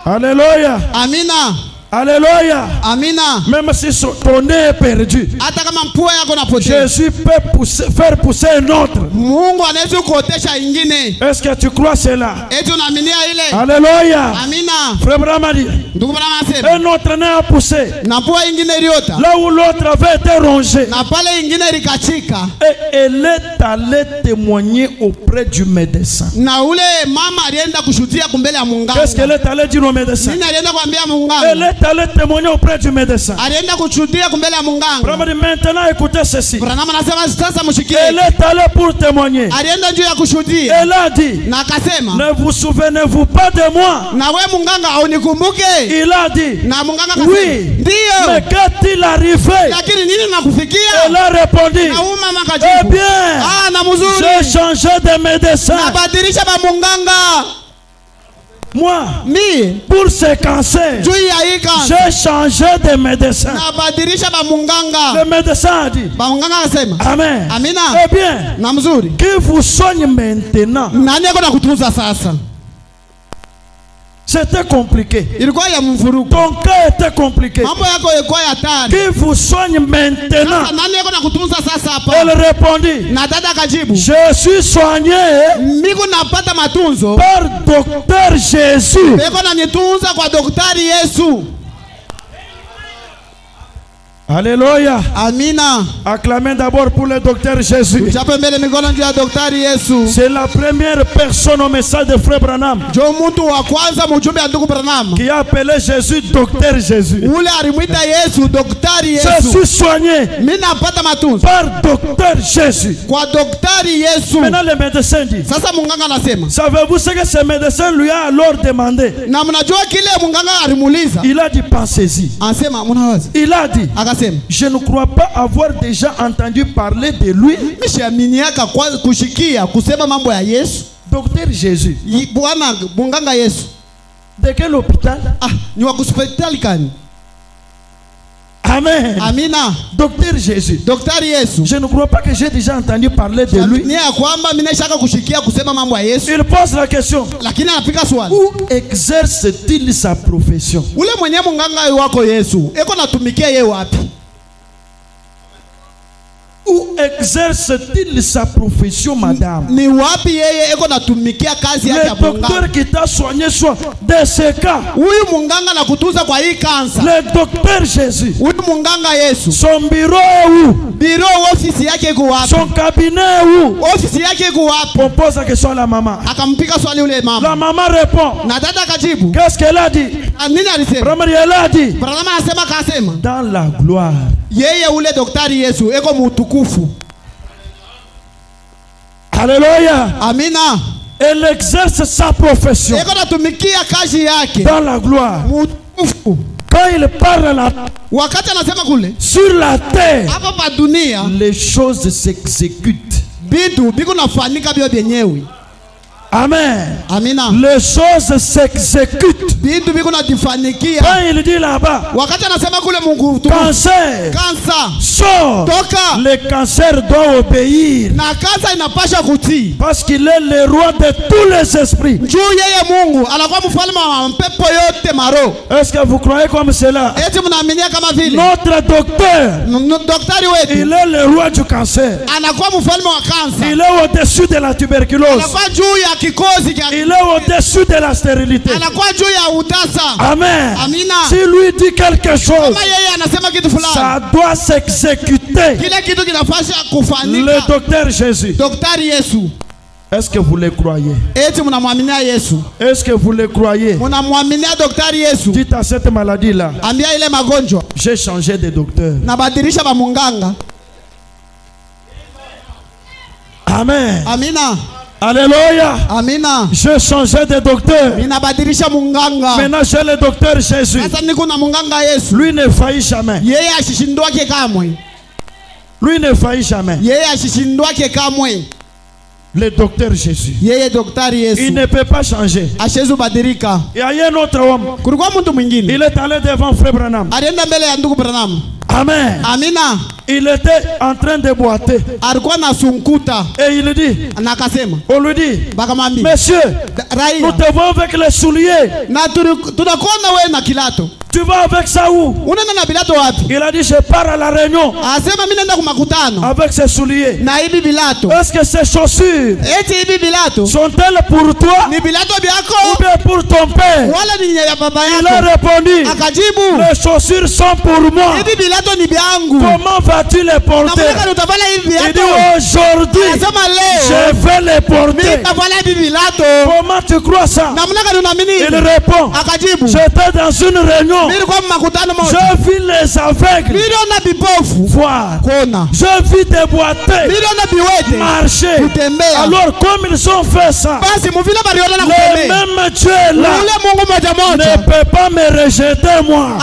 Alléluia. Amina. Alléluia. Amina. Même si ton nez est perdu, Hata kama mpua yako napotea, Jésus peut faire pousser un autre. Mungu anaweza kuotesha ingine. Est-ce que tu crois cela? Eti unaaminia ile? Alléluia. Amina. Frère Branham dit, Ndugu Branham anasema un autre nez a poussé. na pua ingine iliota Là où l'autre avait été rongé. na pale ingine ilikachika, Et elle est allée témoigner auprès du médecin. na ule mama alienda kushuhudia kumbele ya Qu'est-ce qu'elle munganga. est allée dire au médecin? Nini alienda kuambia Elle munganga? est allée témoigner auprès du médecin. Alienda kushuhudia kumbele ya munganga. Branham dit, maintenant écoutez ceci. Branham anasema sasa mshikie. Elle est allée pour témoigner. Alienda juu ya kushuhudia Elle a dit, na akasema, ne vous souvenez-vous pas de moi? na we munganga haunikumbuke? Il a dit, Na munganga akasema, oui. Mais ndio. quand il arrivait, Lakini nini nakufikia? elle a répondu, Na huyu mama eh akajibu, bien, na j'ai mzuri. changé de médecin. Nabadilisha ba munganga. Moi, Mi pour ce cancer, juu ya hii kansa j'ai changé de médecin. nabadilisha ba munganga. Le médecin a dit, Ba munganga akasema, amen. Amina. Eh bien, Na mzuri. qui vous soigne maintenant, Nani yako na kutunza sasa? ce C'était compliqué. Ilikuwa ya mvurugo. Ton cas était compliqué. Mambo yako ilikuwa ya hatari. Qui vous soigne maintenant? Sasa nani yako na kutunza sasa hapa? Elle répondit. Na dada akajibu. Je suis soigné Miko napata matunzo par docteur Jésus. Beko na nitunza kwa daktari Yesu. Alléluia. Amina. Acclamez d'abord pour le docteur Jésus. Chape mbele mikono juu ya daktari Yesu. C'est la première personne au message de Frère Branham Jo mtu wa kwanza mjumbe wa ndugu Branham qui a appelé Jésus docteur Jésus. ule alimwita Yesu daktari Je Yesu. suis soigné Mimi napata matunzo par docteur Jésus. kwa daktari Yesu. Maintenant le médecin dit. Sasa munganga anasema. Savez-vous ce que ce médecin lui a alors demandé? Na mnajua kile munganga alimuuliza? Il a dit pensez-y. Anasema mnawaza. Il a dit Je ne crois pas avoir déjà entendu parler de lui. Mishamiaka kwa kushikia kusema mambo ya Yesu. Docteur Jésus. Bwana munganga Yesu. De quel hôpital? Ni wa hospitali kani? Amen. Amina. Docteur Jésus. Docteur Yesu. Je ne crois pas que j'ai déjà entendu parler de lui. Ni ya kwamba mimi nashaka kushikia kusema mambo ya Yesu. Il pose la question. Lakini anapika swali. Où exerce-t-il sa profession? Ule mwenye munganga wako Yesu, eko natumikia yeye wapi? Où exerce-t-il sa profession, madame? Ni wapi yeye eko natumikia kazi yake ya munganga? Le docteur qui t'a soigné soit de ce cas. Huyu munganga na kutunza kwa hii kansa. Le docteur Jésus. Huyu munganga Yesu. Son bureau où? Bureau office yake iko wapi? Son cabinet où? Office yake iko wapi? On pose la question à la maman. Akampika swali ule mama. La maman répond. Na dada akajibu. Qu'est-ce qu'elle a dit? Nini alisema? Elle a dit. Brother anasema kasema. Dans la gloire. Yeye ule daktari Yesu eko mutukufu. Alléluia. Amina. Elle exerce sa profession. Eko natumikia kazi yake. Dans la gloire. Mutukufu. Quand il parle là, wakati anasema kule sur la terre, hapa pa dunia les choses s'exécutent. Bitu biko nafanyika bio vyenyewe. Amen. Amina. Les choses s'exécutent. Bitu biko nadifanikia. Quand il dit là-bas, wakati anasema kule Mungu cancer, sort. Toka. Le cancer doit obéir. Na kansa inapasha kutii. Parce qu'il est le roi de tous les esprits. Juu yeye Mungu anakuwa mfalme wa pepo yote maro. Est-ce que vous croyez comme cela? Eti mnaaminia kama vile? Notre docteur, daktari wetu, il est le roi du cancer. Anakuwa mfalme wa kansa. Il est au-dessus de la tuberculose. Anakuwa juu ya kikozi kia. Il est au-dessus de la stérilité. Anakuwa juu ya utasa. Amen. Amina. Si lui dit quelque chose, kama yeye anasema kitu fulani, ça doit s'exécuter. Kile kitu kinafanya kufanyika. Le docteur Jésus. Daktari Yesu. Est-ce que vous le croyez? Eti mnamwaminia Yesu? Est-ce que vous le croyez? Mnamwaminia daktari Yesu? Dites à cette maladie là. Ambia ile magonjwa. J'ai changé de docteur. Nabadilisha ba munganga. Amen. Amina. Alléluia. Amina. J'ai changé de docteur. Ninabadilisha munganga. Maintenant j'ai le docteur Jésus. Sasa niko na munganga Yesu. Lui ne faillit jamais. Yeye ashishindwake kamwe. Lui ne faillit jamais. Yeye ashishindwake kamwe. Le docteur Jésus. Yeye daktari Yesu. Il ne peut pas changer. Ashezu badilika. Il y a un autre homme. Kulikuwa mtu mwingine. Il est allé devant Frère Branham. Alienda mbele ya ndugu Branham. Amen. Amina. Il était en train de boiter. Alikuwa na sunkuta. Et il dit. Na akasema. On lui dit. Bakamwambia. Monsieur. Raia. Nous te voyons avec les souliers. Na tunakuona wewe na kilato. Tu vas avec ça où? Unaenda na bilato wapi? Il a dit je pars à la réunion. Asema mimi naenda kwa makutano. Avec ses souliers. Na hivi bilato. Est-ce que ces chaussures eti hivi bilato sont-elles pour toi? Ni bilato byako? Ou bien pour ton père? Wala ni ya baba yako? Il a répondu. Akajibu. Les chaussures sont pour moi. Hivi bilato ni byangu. Comment vas-tu les porter? Na utavala hivi bilato? Il dit aujourd'hui. Asema leo. Je vais les porter. Mimi tavala hivi bilato. Comment tu crois ça? Namna gani unaamini? Il répond. Akajibu. J'étais dans une réunion. Mimi kwa makutano. Je vis les aveugles voir. Je vis des boiteux marcher. Alors comme ils ont fait ça, le même Dieu là ne peut pas me rejeter moi.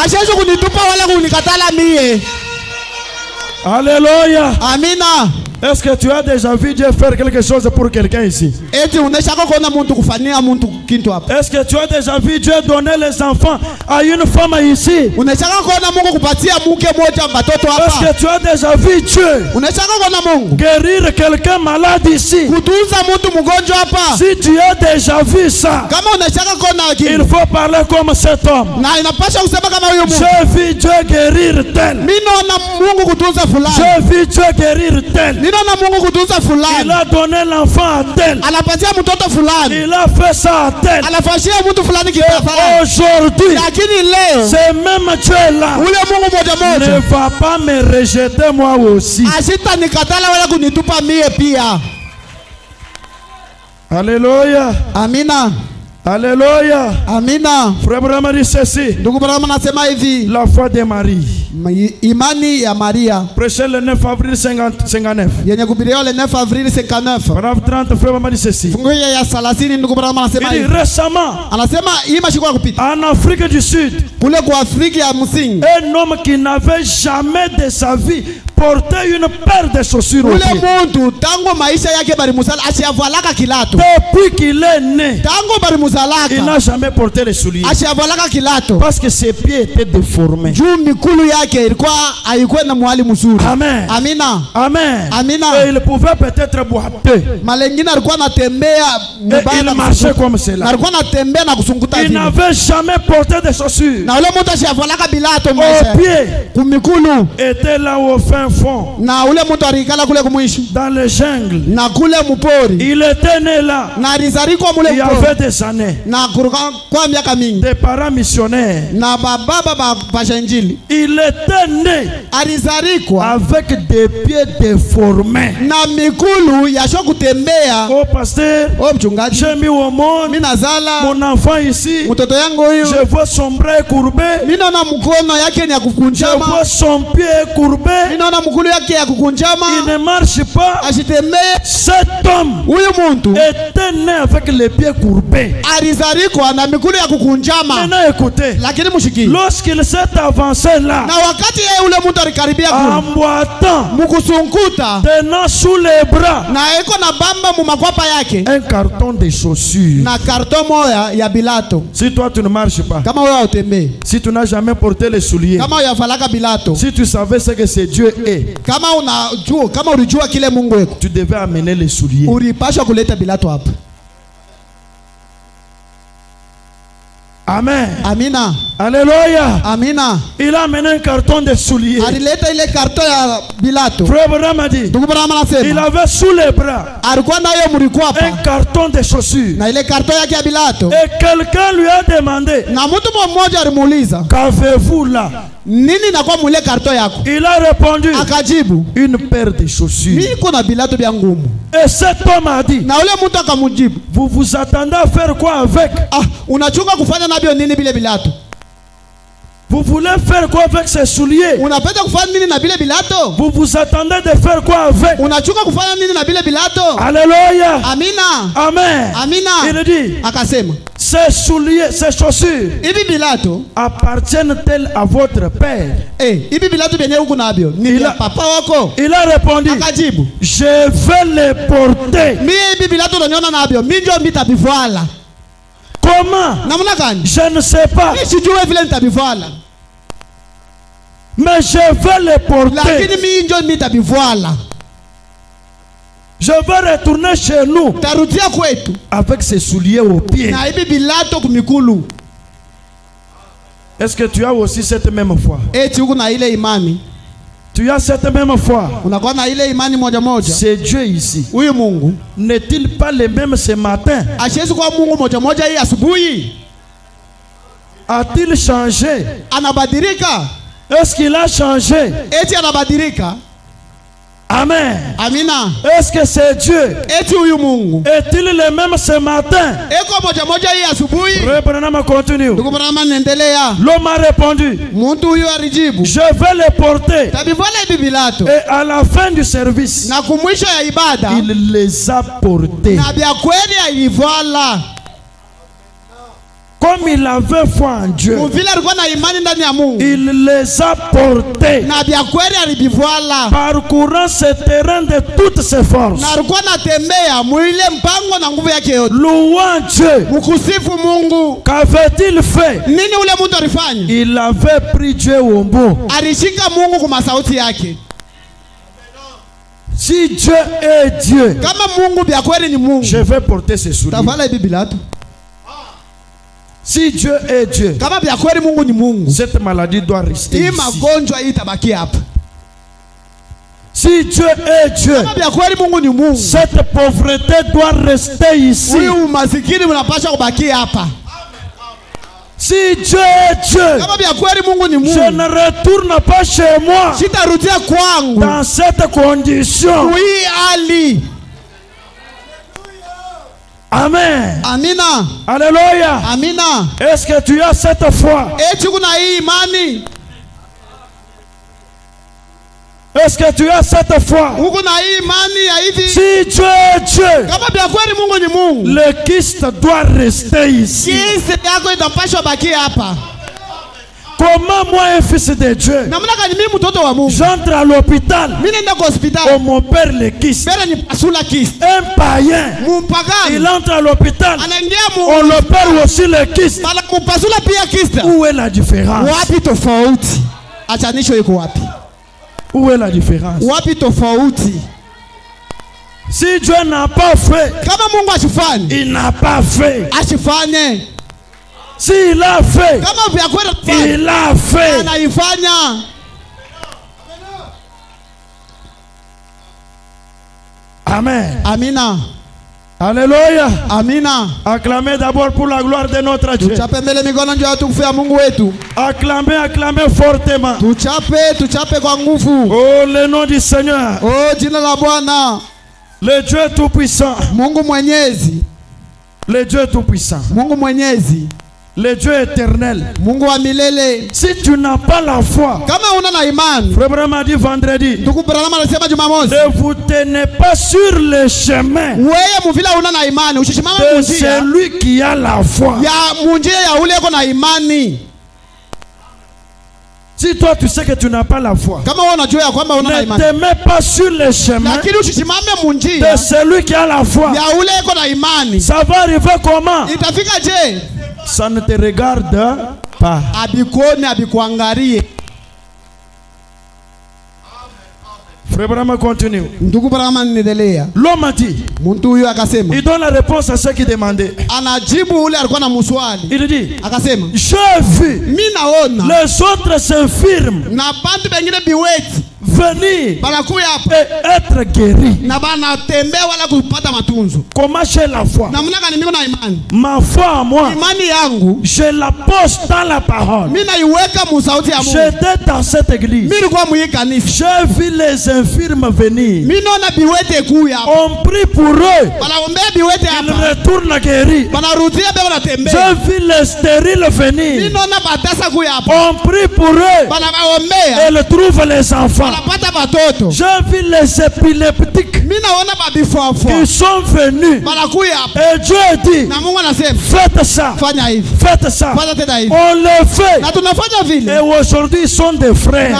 Alléluia. Amina. Est-ce que tu as déjà vu Dieu faire quelque chose pour quelqu'un ici? Eti unashaka kuona mtu kufanyia mtu kitu hapa. Est-ce que tu as déjà vu Dieu donner les enfants à une femme ici? Unashaka kuona Mungu kupatia mke mmoja watoto hapa. Est-ce que tu as déjà vu Dieu Unashaka kuona Mungu guérir quelqu'un malade ici? kutunza mtu mgonjwa hapa. Si tu as déjà vu ça, Kama unashaka kuona il faut parler comme cet homme. na inapasha kusema kama huyo Mungu. J'ai vu Dieu guérir tel. Mimi naona Mungu kutunza fulani. J'ai vu Dieu guérir tel. Mimi naona Mungu kutunza Il fulani. a donné l'enfant à tel. Anapatia mtoto fulani. Il a fait ça à tel. Anafanyia mtu fulani kitu fulani. Aujourd'hui, Lakini leo c'est même Dieu là ule Mungu moja ne moja va pas me rejeter moi aussi. asita nikatala wala kunitupa mie pia. Alléluia. Amina. Alléluia. Amina. Frère Branham dit ceci. Ndugu Branham anasema hivi, La foi de Marie. imani ya Maria Prêché le 9 avril 59. yenye kuhubiriwa le 9 avril 59 Paragraphe 30, Frère Branham dit ceci. fungu ya 30. Ndugu Branham anasema Il dit hivi, récemment, anasema hii mashiko ya kupita en Afrique du Sud, kule kwa Afrika ya Msingi, un homme qui n'avait jamais de sa vie porté une paire de chaussures au ule pied. muntu tangu maisha yake bari musala ashavalaka kilato, Depuis qu'il est né, tangu bari il musalaka n'a jamais porté les souliers. ashavalaka kilato Parce que ses pieds étaient déformés. juu mikulu yake ilikuwa haikuwa na mwali mzuri. Amen. Amina. Amen. Amina. Et il pouvait peut-être boiter. Malengine alikuwa anatembea Et il marchait comme na cela. alikuwa anatembea na kusunguta Il vile. n'avait jamais porté de chaussures. Na ule mtu ashavalaka bilato Au maisha pied kumikulu, était là au fin fond, na ule mtu alikala kule kumwisho dans les jungles. na kule mupori Il était né là. na alizarikwa mule Il y mpori avait des années. na kuruka kwa miaka mingi Des parents missionnaires. na bababa pasha Injili. Il était né Alizarikwa avec des pieds déformés. na mikulu yasho kutembea. Oh pasteur, O mchungaji, j'ai mis au monde mimi nazala mon enfant ici. mtoto yangu huyu, Je vois son bras courbé. mimi naona mkono yake ni ya Je kukunjama, vois son pied courbé. mimi naona mkulu yake ya Il kukunjama, ne marche pas. ashitembee. Cet homme Huyu muntu était né avec les pieds courbés. alizarikwa na mikulu ya kukunjama. Maintenant écoutez, Lakini mushiki, lorsqu'il s'est avancé là, na wakati yeye ule muntu alikaribia en kule boitant, mukusunkuta tenant sous les bras na eko na bamba mu makwapa yake un carton de chaussures. na karton moya ya bilato. Si toi tu ne marches pas, Kama wewe utembee, si tu n'as jamais porté les souliers, kama uyafalaka bilato, si tu savais ce que c'est Dieu est, kama unajua, kama ulijua kile Mungu weko, tu devais amener les souliers. ulipashwa kuleta bilato hapa. Amen. Amina. Alléluia. Amina. Il a amené un carton de souliers. Alileta ile karton ya bilato. Frère Branham a dit, Ndugu Branham il anasema avait sous les bras alikuwa nayo un mlikwapa carton de chaussures. na ile karton yake ya bilato, Et quelqu'un lui a demandé, na mtu mmoja alimuuliza qu'avez-vous là? nini nakuwa mwile karton yako? Il a répondu, Akajibu, une paire de chaussures. niko na bilato vya ngumu. Et cet homme a dit, Na ule mtu akamujibu, vous vous attendez à faire quoi avec? unachunga kufanya navyo nini bile bilato? Vous voulez faire quoi avec ces souliers? Unapenda kufanya nini na bile bilato? Vous vous attendez de faire quoi avec? Unachunga kufanya nini na bile bilato? Alléluia. Amina. Amen. Amina. Il dit, Akasema, ces souliers, ces chaussures hivi bilato appartiennent-elles à votre père? hivi bilato vyenye huku navyo ni vya papa wako? Il a répondu, Akajibu, je vais les porter. mie hivi bilato unaniona navyo, mimi ndio nitabivala. Comment? Namna gani? Je ne sais pas. Mimi sijui vile nitabivala, Mais je vais les porter. lakini mimi ndio nitabivala. Je vais retourner chez nous Tarudia kwetu avec ces souliers aux pieds. na hivi bilato kumikulu. Est-ce que tu as aussi cette même foi? Eti huku na ile imani, Tu as cette même foi. unakuwa na ile imani moja moja. C'est Dieu ici. Huyu Mungu N'est-il pas le même ce matin? asiwezi kuwa Mungu moja moja hii asubuhi? A-t-il changé? Anabadilika? Est-ce qu'il a changé? Eti anabadilika? Amen. Amina. Est-ce que c'est Dieu? Eti huyu Mungu Est-il le même ce matin? eko moja moja hii asubuhi? Frère Branham continue. Ndugu Branham anaendelea. L'homme a répondu, Mtu huyu alijibu, je vais les porter. tabivala hivi bilato Et à la fin du service, na kumwisho ya ibada il les a portés. na vya kweli alivala. Comme il avait foi en Dieu, il les a portés, parcourant ce terrain de toutes ses forces, louant Dieu. Qu'avait-il fait? Il avait pris Dieu au mot. Si Dieu est Dieu, je vais porter ses souliers. Si Dieu est Dieu, cette maladie doit rester ici. Si Dieu est Dieu, cette pauvreté doit rester ici. Si Dieu est Dieu, je ne retourne pas chez moi dans cette condition. Amen. Amina. Alléluia. Amina. Est-ce que tu as cette foi? Est-ce que tu as cette foi? Si Dieu est Dieu, le Christ doit rester ici. Comment moi, un fils de Dieu, j'entre à l'hôpital, on m'opère le Christ. Un païen, il entre à l'hôpital, on l'opère aussi le Christ. Où est la différence? Où est la différence? Si Dieu n'a pas fait, il n'a pas fait. S'il a fait, il a fait. Amen. Amina. Alléluia. Amina. Acclamez d'abord pour la gloire de notre Dieu. Acclamez, acclamez fortement. Oh, le nom du Seigneur. Le Dieu tout-puissant. Le Dieu tout-puissant. Le Dieu éternel. Si tu n'as pas la foi, Frère Branham a dit vendredi, ne vous tenez pas sur le chemin de celui qui a la foi. Si toi tu sais que tu n'as pas la foi, ne te mets pas sur le chemin de celui qui a la foi. Ça va arriver comment? Ça ne te regarde pas. Frère Branham continue. L'homme a dit, il donne la réponse à ceux qui demandaient. Il dit, j'ai vu les autres s'infirment venir et être guéris. Comment j'ai la foi? Ma foi à moi, je la pose dans la parole. J'étais dans cette église. J'ai vu les infirmes venir. On prie pour eux. Ils retournent guéris. J'ai vu les stériles venir. On prie pour eux. Et ils trouvent les enfants. J'ai vu les épileptiques qui sont venus. Et Dieu dit, faites ça. Faites ça. On le fait. Et aujourd'hui ils sont des frères.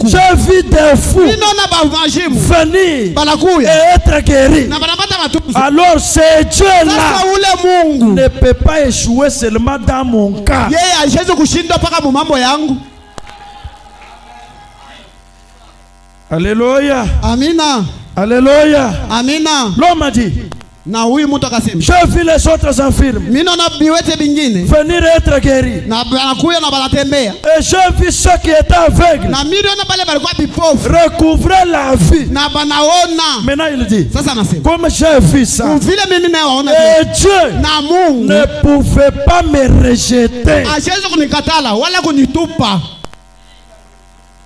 J'ai vu des fous venir et être guéris. Alors ce Dieu-là ne peut pas échouer seulement dans mon cas. Alléluia. Amina. Alléluia. Amina. L'homme a dit, j'ai vu les autres infirmes venir être guéris. Et j'ai vu ceux qui étaient aveugles recouvrer la vie. Maintenant il dit, comme j'ai vu ça, et Dieu ne pouvait pas me rejeter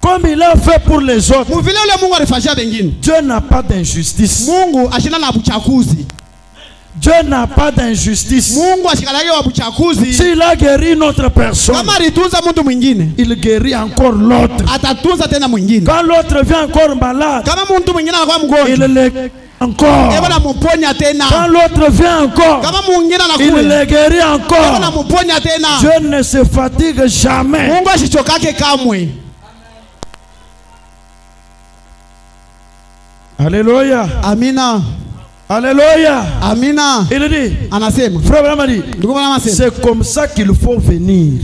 comme il a fait pour les autres. Dieu n'a pas d'injustice. Dieu n'a pas d'injustice. S'il a guéri une autre personne, il guérit encore l'autre. Quand l'autre vient encore malade, il le encore. Quand l'autre vient encore, il le guérit encore. Dieu ne se fatigue jamais. Alléluia. Amina. Alléluia. Amina. Il dit, anasema, frère Bramadi, c'est comme ça qu'il faut venir.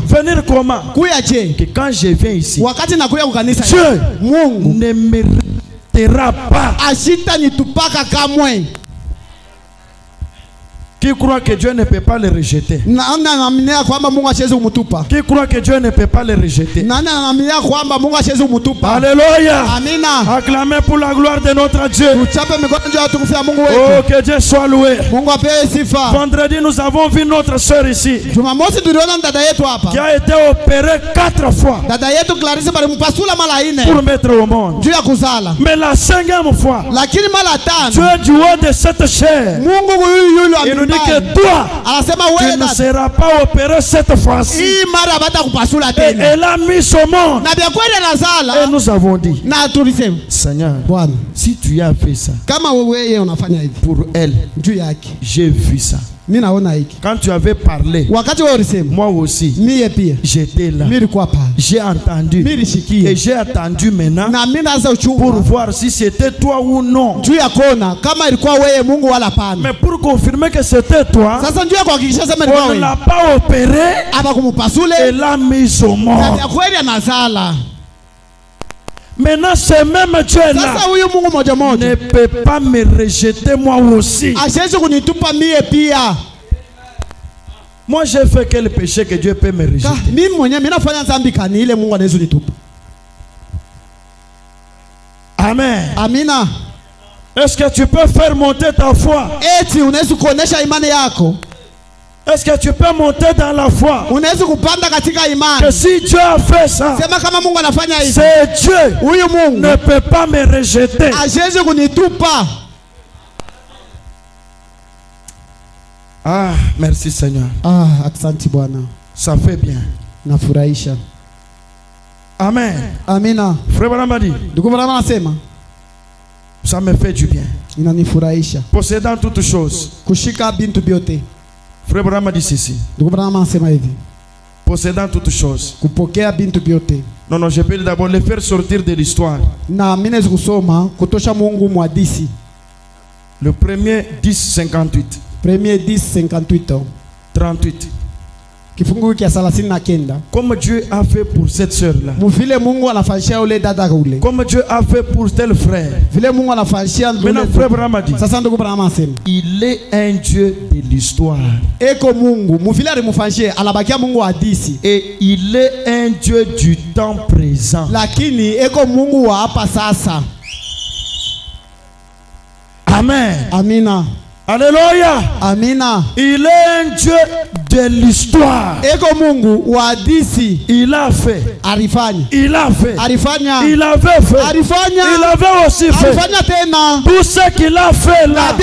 Venir comment? Que quand je viens ici, Dieu ne me rejettera pas. Qui croit que Dieu ne peut pas le rejeter? Qui croit que Dieu ne peut pas le rejeter? Alléluia. Acclamez pour la gloire de notre Dieu. Oh, que Dieu soit loué. Vendredi, nous avons vu notre soeur ici qui a été opérée 4 fois pour mettre au monde. Mais la 5e fois, Dieu du haut de cette chair, il nous dit que toi, tu ne seras pas opéré cette fois-ci. Et elle a mis au monde. Et nous avons dit, Seigneur, si tu as fait ça pour elle, j'ai vu ça. Quand tu avais parlé, moi aussi, j'étais là. J'ai entendu. Et j'ai attendu maintenant pour voir si c'était toi ou non. Mais pour confirmer que c'était toi, on ne l'a pas opéré et l'a mis au monde. Maintenant, ce même Dieu-là ne peut pas me rejeter moi aussi. Moi, j'ai fait quel péché que Dieu peut me rejeter? Amen. Amina. Est-ce que tu peux faire monter ta foi? Est-ce que tu peux monter dans la foi? Que si Dieu a fait ça, c'est Dieu ne peut pas me rejeter. Ah, merci Seigneur. Ça fait bien. Amen. Amina. Frère Bramadi, ça me fait du bien. Possédant toutes choses. Frère Branham dit ceci. Possédant toutes choses. Non, non, je peux d'abord les faire sortir de l'histoire. Le premier 10:58. Premier 10:58. 38. Comme Dieu a fait pour cette sœur-là. Comme Dieu a fait pour tel frère. Maintenant, frère Branham dit, il est un Dieu de l'histoire. Et il est un Dieu du temps présent. Amen. Amina. Alléluia. Amina. Il est un Dieu de l'histoire. Il a fait. Il a fait. Il avait fait. Il avait aussi fait. Tout ce qu'il a fait là,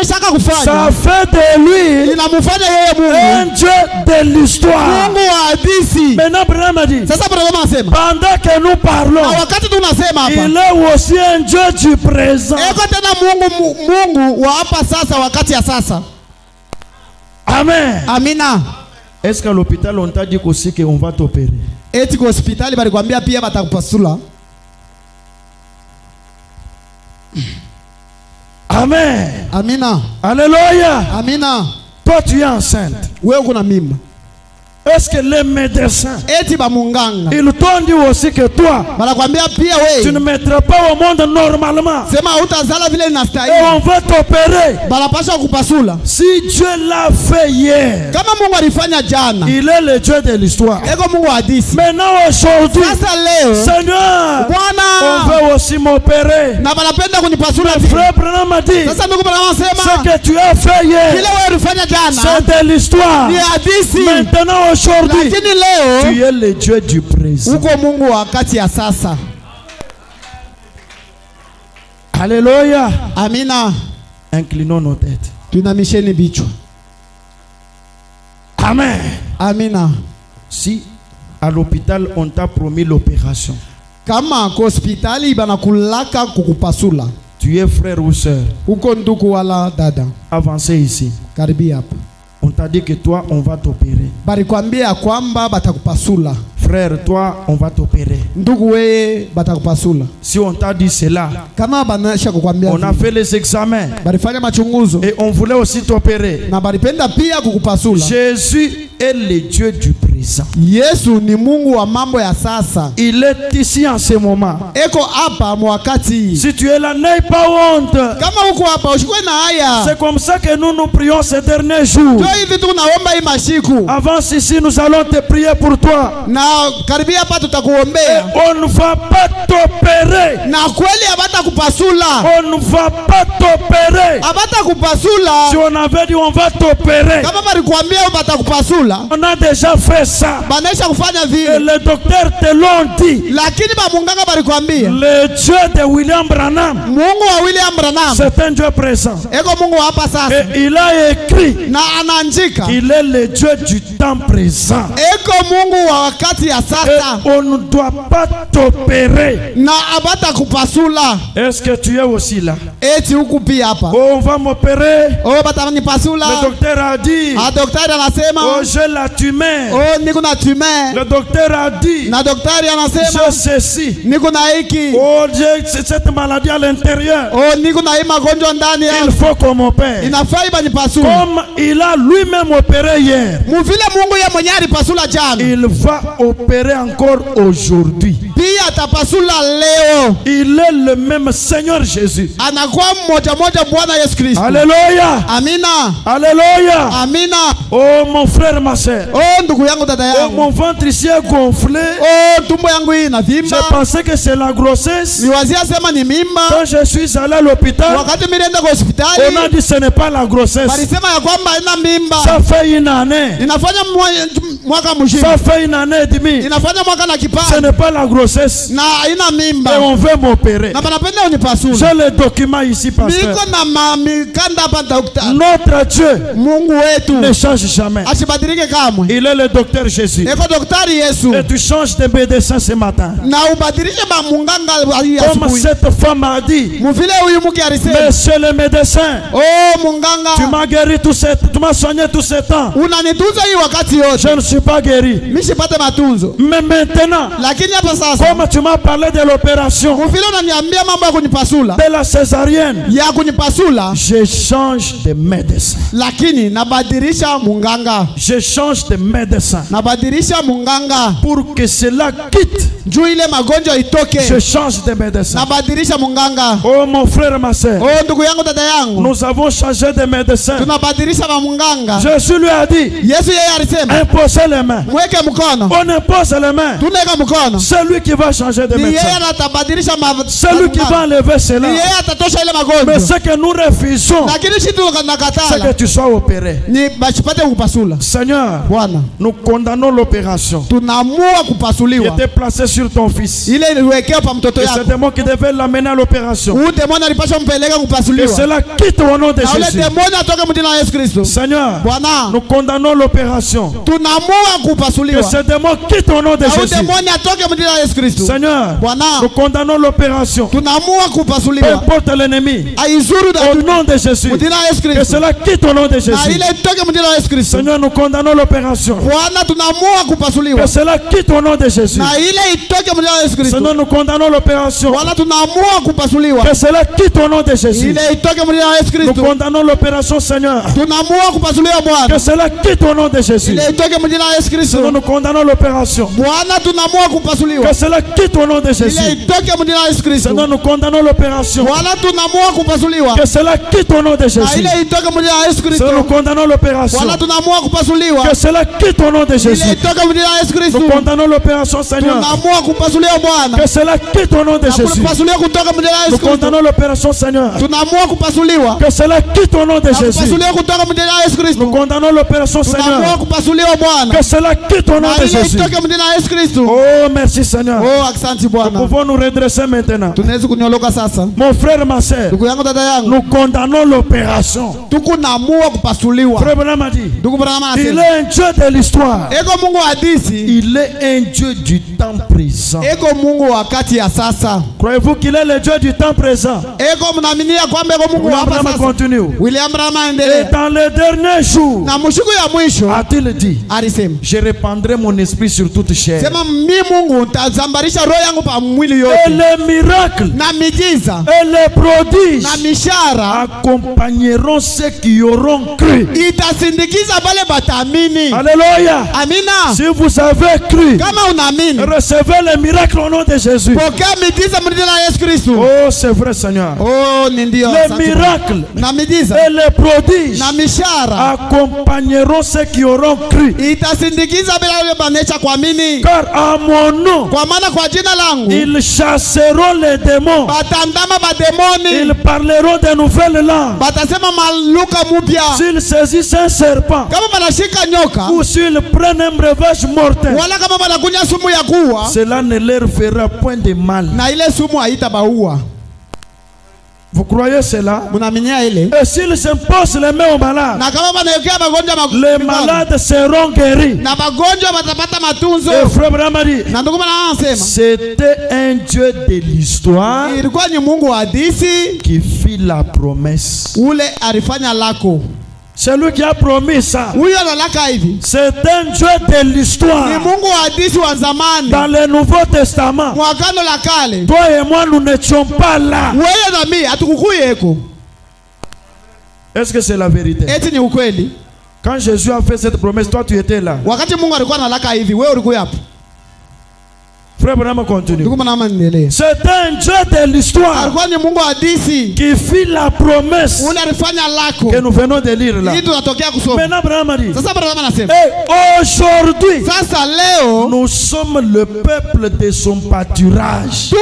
ça fait de lui un Dieu de l'histoire. Maintenant, Branham dit, pendant que nous parlons, il est aussi un Dieu du présent. Amen. Amina. Est-ce qu'à l'hôpital on t'a dit aussi qu'on va t'opérer? Amen. Amina. Alléluia. Amina. Toi tu es enceinte. Est-ce que les médecins, ils t'ont dit aussi que toi, tu ne mettras pas au monde normalement et on va t'opérer? Si Dieu l'a fait hier, il est le Dieu de l'histoire. Maintenant aujourd'hui, Seigneur, on veut aussi m'opérer. Le frère Branham m'a dit, ce que tu as fait hier, c'est de l'histoire. Maintenant aujourd'hui, tu es le Dieu du présent. Alléluia. Amina. Inclinons nos têtes. Amen. Amina. Si à l'hôpital on t'a promis l'opération, Kama kwa hospitali banakulaka kukupasula. Tu es frère ou sœur. Uko ndugu wala dada. Avancez ici. Karibia hapa. On t'a dit que toi, on va t'opérer. Balikwambia kwamba batakupasula. Frère, toi, on va t'opérer. Ndugu weye batakupasula. Si on t'a dit cela, kama banasha kukwambia, on a fait les examens. Balifanya machunguzo. Et on voulait aussi t'opérer. Na balipenda pia kukupasula. Jésus est le Dieu du présent. Yesu ni Mungu wa mambo ya sasa. Il est ici en ce moment. Eko hapa mwakati. Si tu es là, n'aie pas honte. Kama uko hapa usikwe na haya. C'est comme ça que nous prions ces derniers jours. Hivi tunaomba hii mashiku. Avance ici, nous allons te prier pour toi. Na karibia hapa tutakuombea. On ne va pas t'opérer. Na kweli abata kupasula. On ne va pas t'opérer. Abata kupasula. Si on avait dit on va t'opérer. Kama balikwambia abata kupasula. On a déjà fait ça. Banesha kufanya vile. Et les docteurs te l'ont dit. Lakini ba munganga balikwambia. Le Dieu de William Branham. Mungu wa William Branham. C'est un Dieu présent. Eko Mungu hapa sasa. Et il a écrit. Na anaandika. Il est le Dieu du temps présent. Eko Mungu wa wakati ya sasa. Et on ne doit pas t'opérer. Na abata kupasula. Est-ce que tu es aussi là? Eti huku pia hapa. Oh, on va m'opérer. Oh, batanipasula. Le docteur a dit. Daktari anasema. Oh, j'ai la tumeur. Oh, niko na tumeur. Le docteur a dit. Na daktari anasema. J'ai ceci. Niko na hiki. Oh, j'ai cette maladie à l'intérieur. Oh, niko na hii magonjwa ndani ya. Il faut qu'on m'opère. Inafai banipasula. Comme il a lui-même opéré hier. Muvile Mungu ya mwenye alipasula jana. Il va opérer encore aujourd'hui. Pia atapasula leo. Il est le même Seigneur Jésus. Anakuwa mmoja mmoja Bwana Yesu Kristo. Alléluia. Amina. Alléluia. Amina. Oh mon frère, ma soeur. Oh ndugu yangu dada yangu. Oh mon ventre ici est gonflé. Oh tumbo yangu hii inavimba. Je pensais que c'est la grossesse. Niwazia sema ni mimba. Quand je suis allé à l'hôpital, wakati nilienda kwa hospitali, on a dit ce n'est pas la grossesse. Walisema ya kwamba ina mimba. Ça fait une année. Inafanya mwaka mzima. Ça fait une année et demie. Inafanya mwaka na kipande. Ce n'est pas la grossesse. Na ina mimba. Et on veut m'opérer. Na banapenda unipasule. J'ai le document ici, pasteur. Niko na mikanda hapa daktari. Notre Dieu Mungu wetu ne change jamais. Asibadilike kamwe. Il est le docteur Jésus. Eko daktari Yesu. Et tu changes de médecin ce matin. Na ubadilishe ba munganga Comme asubuhi. cette femme a dit. Muvile huyu mke alisema. Monsieur le médecin. Oh munganga. Tu m'as guéri tout ce temps. Tu m'as soigné tout ce temps. Unanitunza hii wakati yote. Je ne suis pas guéri. Mishipate matunzo. Mais maintenant. Lakini hapa sasa. Comme tu m'as parlé de l'opération. Muvile unaniambia mambo ya kunipasula. De la césarienne. Ya kunipasula. Je change de médecin. Lakini nabadilisha munganga. Je change de médecin. Nabadilisha munganga. Pour que cela quitte. Juu ile magonjwa itoke. Je change de médecin. Nabadilisha munganga. Oh mon frère, ma soeur. Oh ndugu yangu dada yangu. Nous avons changé de médecin. Tunabadilisha ba munganga. Jésus lui a dit. Yesu yeye alisema. Imposez les mains. Mweke mkono. On impose les mains. Tunaweka mkono. Celui qui va changer de médecin. Yeye atabadilisha celui qui va enlever cela. Yeye atatosha ile magonjwa. Mais ce que nous refusons. Lakini sisi tunakatala. C'est que tu sois opéré. Ni bachipate kupasula. Seigneur, Bwana, nous condamnons l'opération. Tunaamua kupasuliwa. Qui était placé sur ton fils. Ile iliwekea pa mtoto yako. Et c'est démon qui devait l'amener à l'opération. Huyu demoni alipaswa mpeleka kupasuliwa. Et cela quitte au nom de Jésus. Ule demoni atoke mjina la Yesu Kristo. Seigneur, Bwana, nous condamnons l'opération. Tunaamua kupasuliwa. Que ce démon quitte au nom de Jésus. Demoni atoke mjina la Yesu Kristo. Seigneur, Bwana, nous condamnons l'opération. Tunaamua kupasuliwa. Peu importe l'ennemi. Aizuru au nom de Jésus. Mjina la Yesu Kristo. Que cela quitte au nom de Jésus. Na ile itoke mjina la Yesu Kristo. Seigneur, nous condamnons l'opération. Bwana, tunaamua kupasuliwa. Que cela quitte au nom de Jésus. Na ile itoke mjina la Yesu Kristo. Seigneur, nous condamnons l'opération. Bwana, tunaamua kupasuliwa. Que cela quitte au nom de Jésus. Ile itoke mjina la Yesu Kristo. Nous condamnons l'opération, Seigneur. Tunaamua kupasuliwa Bwana. Que cela quitte au nom de Jésus. Ile itoke mjina la Yesu Kristo. Seigneur, nous condamnons l'opération. Bwana, tunaamua kupasuliwa. Que cela quitte au nom de Jésus. Ile itoke mjina la Yesu Kristo. Seigneur, nous condamnons l'opération. Bwana, tunaamua kupasuliwa. Que cela quitte au nom de Jésus. Ile itoke mjina la Yesu Kristo. Seigneur, nous condamnons l'opération. Bwana, tunaamua kupasuliwa. Que cela quitte au nom de Jésus. Ile itoke mjina la Yesu Kristo. Nous condamnons l'opération, Seigneur. Tunaamua kupasuliwa Bwana. Que cela quitte au nom de Jésus. Kupasuliwa kutoka mjina la Yesu Nous Kristo. condamnons l'opération, Seigneur. Tunaamua kupasuliwa. Que cela quitte au nom de Jésus. Kupasuliwa kutoka mjina la Yesu Kristo. Nous condamnons l'opération, Seigneur. Tunaamua kupasuliwa Bwana. Que cela quitte au nom de Jésus. Itoke mjina la Yesu Kristo. Oh, merci Seigneur. Oh, asante Bwana. Nous pouvons nous redresser maintenant. Tunaweza kunyoloka sasa. Mon frère, ma sœur. Ndugu yangu dada yangu. Nous condamnons l'opération. Tuko naamua kupasuliwa. Frère Branham a dit. Ndugu Branham Il est un Dieu de l'histoire. Eko Mungu hadithi. Il est un Dieu du temps présent. présent. Eko Mungu wakati ya sasa. Croyez-vous qu'il est le Dieu du temps présent? Eko mnaaminia kwamba eko Mungu hapa sasa? Continue. William Branham endelee. Et dans les derniers jours, na mshuku ya mwisho a-t-il dit, alisema, je répandrai mon esprit sur toute chair. Sema mimi Mungu nitazambarisha roho yangu pa mwili yote. Et les miracles, na miujiza, et les prodiges, na mishara accompagneront ceux qui auront cru. Itasindikiza bale bataamini. Alléluia. Amina. Si vous avez cru, kama unaamini, recevez les miracles au nom de Jésus. Pokea miujiza mjina la Yesu Kristo. Oh, c'est vrai, Seigneur. Oh, ni ndio. Les miracles, na miujiza, et les prodiges, na mishara accompagneront ceux qui auront cru. Itasindikiza bale banecha kuamini. Car à mon nom, kwa maana kwa jina langu, ils chasseront les démons. batandama bademoni. Ils parleront de nouvelles langues. Batasema maluka mupya. S'ils saisissent un serpent, kama banashika nyoka, ou s'ils prennent un breuvage mortel, wala kama banakunya sumu ya kuua, cela ne leur fera point de mal. na ile sumu haitabaua. Vous croyez cela? Et s'ils s'imposent les mains aux malades, les malades seront guéris. Et frère Branham a dit, c'était un Dieu de l'histoire qui fit la promesse. C'est lui qui a promis ça. C'est un Dieu de l'histoire. Dans le Nouveau Testament, toi et moi, nous n'étions pas là. Est-ce que c'est la vérité? Quand Jésus a fait cette promesse, toi tu étais là. Frère Branham continue. C'est un Dieu de l'histoire qui fit la promesse que nous venons de lire là. Maintenant Branham dit, et aujourd'hui, nous sommes le peuple de son pâturage.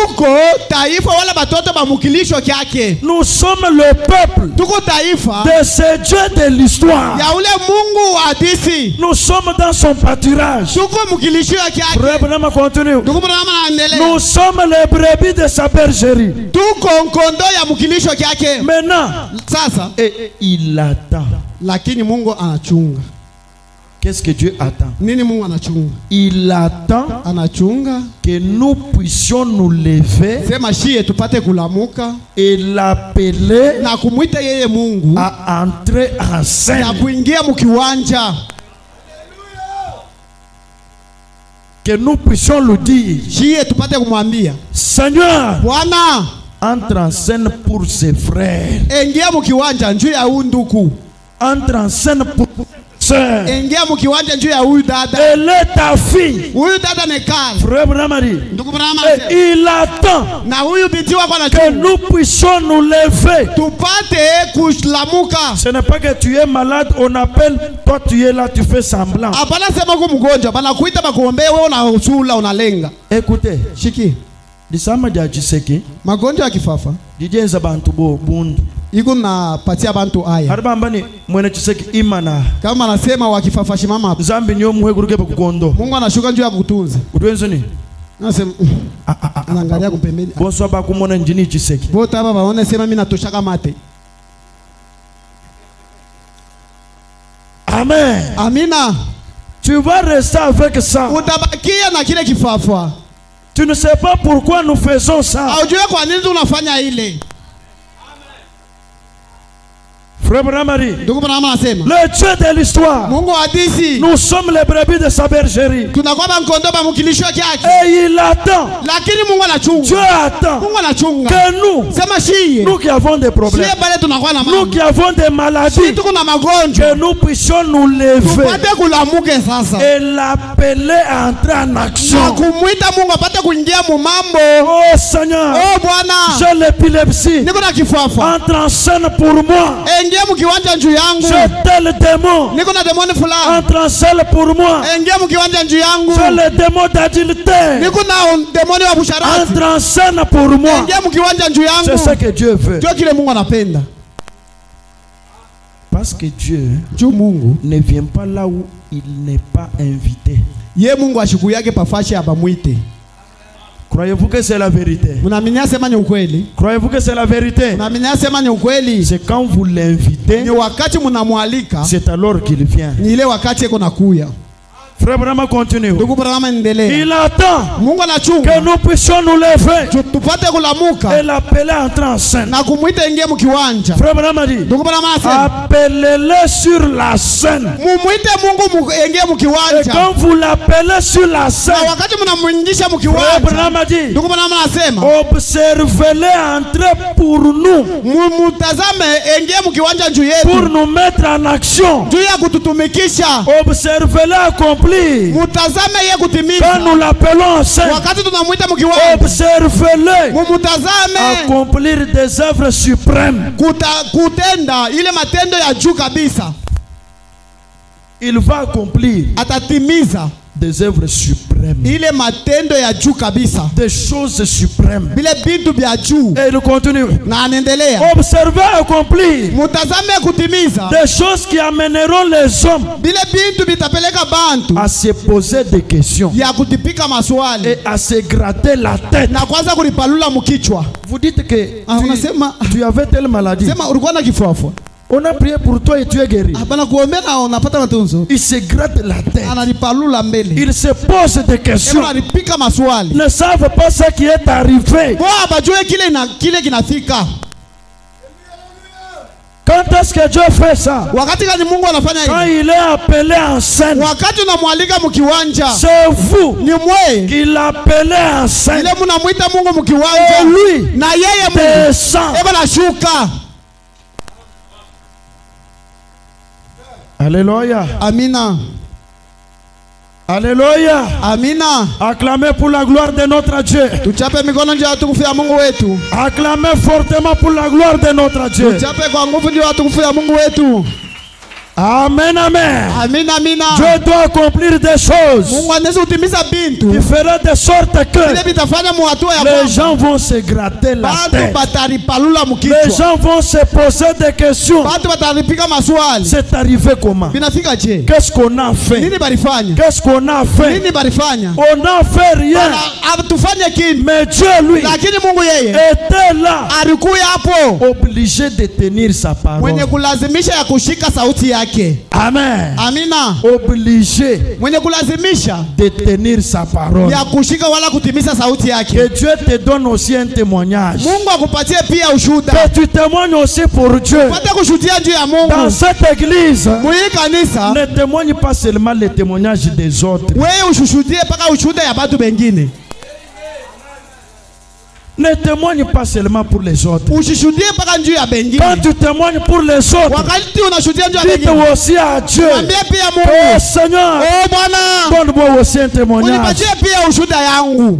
Nous sommes le peuple de ce Dieu de l'histoire. Nous sommes dans son pâturage. Frère Branham continue. Nous sommes les brebis de sa bergerie. Maintenant, et il attend. Qu'est-ce que Dieu attend? Il attend que nous puissions nous lever et l'appeler à entrer en scène. Que nous puissions le dire. Seigneur, entre en scène pour ses frères. Entre en scène pour sœur. Elle est ta fille. Frère Branham dit, il attend que nous puissions nous lever. Ce n'est pas que tu es malade, on appelle, toi tu es là, tu fais semblant. Écoutez, disama dia chiseki magonjwa ya kifafa dijenza bantu bo bundu iko na patia bantu aya haribambani mwene chiseki imana kama anasema wakifafa shimama zambi nyo muheguruke bakugondo Mungu anashuka njoo ya kutunza kutwenzo ni nasema anaangalia kupembeni bonso ba kumona njini chiseki bota baba waone sema mimi natoshaka mate. Amen. Amina. Tu vas rester avec ça. Utabakia na kile kifafa. Tu ne sais pas pourquoi nous faisons ça. Haujui kwa nini tunafanya ile. Frère Branham, le Dieu de l'histoire, nous sommes les brebis de sa bergerie. Et il attend. Dieu attend que nous qui avons des problèmes, nous qui avons des maladies, que nous puissions nous lever et l'appeler à entrer en action. Oh Seigneur, j'ai l'épilepsie. Entre en scène pour moi. Je tel démon. Entre en scène pour moi. Je le démon d'adultère. Entre en scène pour moi. C'est ce que Dieu veut. Parce que Dieu ne vient pas là où il n'est pas invité. Croyez-vous que c'est la vérité? Croyez-vous que c'est la vérité? C'est quand vous l'invitez, c'est alors qu'il vient. Frère Branham continue. Ndugu Branham endelea. Il attend Mungu anachunga que nous puissions nous lever tupate kulamuka et l'appeler à entrer en scène. na kumuita ingie mkiwanja. Frère Branham a dit, Ndugu Branham anasema appelez-le sur la scène. mumuite Mungu ingie Et mkiwanja. quand vous l'appelez sur la Na scène, wakati mnamuingisha Frère mkiwanja, Branham a dit, Ndugu Branham anasema observez-le entrer pour nous, mutazame ingie mkiwanja juu pour yetu, nous mettre en action. juu ya kututumikisha. Observez-le accomplir. Mutazame yeye Quand kutimiza. nous l'appelons en scène, Wakati tunamuita mkiwanja, observez-le mumutazame accomplir des œuvres suprêmes. kutenda ile matendo ya juu kabisa. Il va accomplir Atatimiza des œuvres suprêmes, ile matendo ya juu kabisa, des choses suprêmes. vile vitu vya juu. Et il continue. Na anaendelea, Observez accomplir mutazame kutimiza des choses qui amèneront les hommes vile vitu vitapeleka bantu à se poser des questions ya kutipika maswali et à se gratter la tête. na kwanza kulipalula mkichwa. Vous dites que Unasema tu avais telle maladie. sema ulikuwa na kifuafua, On a prié pour toi et tu es guéri. hapana kuombea na unapata matunzo. Il se gratte la tête. Analipalula mbele, Il se pose des questions. analipika maswali. Ils ne savent pas ce qui est arrivé. Bo abajue kile kinafika. Quand est-ce que Dieu fait ça? Wakati gani Mungu anafanya Quand hivi? il est appelé en scène, Wakati unamwalika mkiwanja, c'est vous ni mwe qui l'appelez en scène. ile mnamuita Mungu Et mkiwanja, lui na yeye Mungu descend. eko nashuka. Alléluia. Amina, Alléluia. amina. Acclamez pour la gloire de notre Dieu. Tuchape mikono nje ya utukufu ya Mungu wetu. Acclamez fortement pour la gloire de notre Dieu. Tuchape kwa nguvu nje ya utukufu ya Mungu wetu. Amen, amen. Amina, amina. Dieu doit accomplir des choses Mungu anaweza kutimiza bintu qui fera de sorte ile que vitafanya muhatua ya les kwamba gens vont se gratter la bantu tête. batalipalula Les mkichwa, gens vont se poser des questions. bantu batalipika maswali. C'est arrivé comment? Vinafika je? Qu'est-ce qu'on a fait? Nini barifanya? Qu'est-ce qu'on a fait? Nini barifanya? On n'a fait rien. Tufanye kitu, Mais Dieu, lui, lakini Mungu yeye était là, alikuwa hapo, obligé de tenir sa mwenye parole. kulazimisha ya kushika sauti yake. Amen. Amina, Obligé mwenye kulazimisha de tenir sa parole. ya kushika wala kutimiza sauti yake. Que Dieu te donne aussi un témoignage. Mungu akupatie pia ushuhuda, Que tu témoignes aussi pour Dieu. upate kushuhudia juu ya Dans Mungu. cette église, Mwenye kanisa ne témoigne pas seulement les témoignages des autres. wewe ushuhudie paka ushuhuda ya batu bengine. Ne témoigne pas seulement pour les autres. Usishuhudie paka njuu ya Quand bengine. tu témoignes pour les autres, Wakati unashuhudia njuu ya dites bengine, aussi à Dieu, mwambie pia oh Mungu, Seigneur, oh Bwana, donne-moi aussi un témoignage. unipatie pia ushuhuda yangu.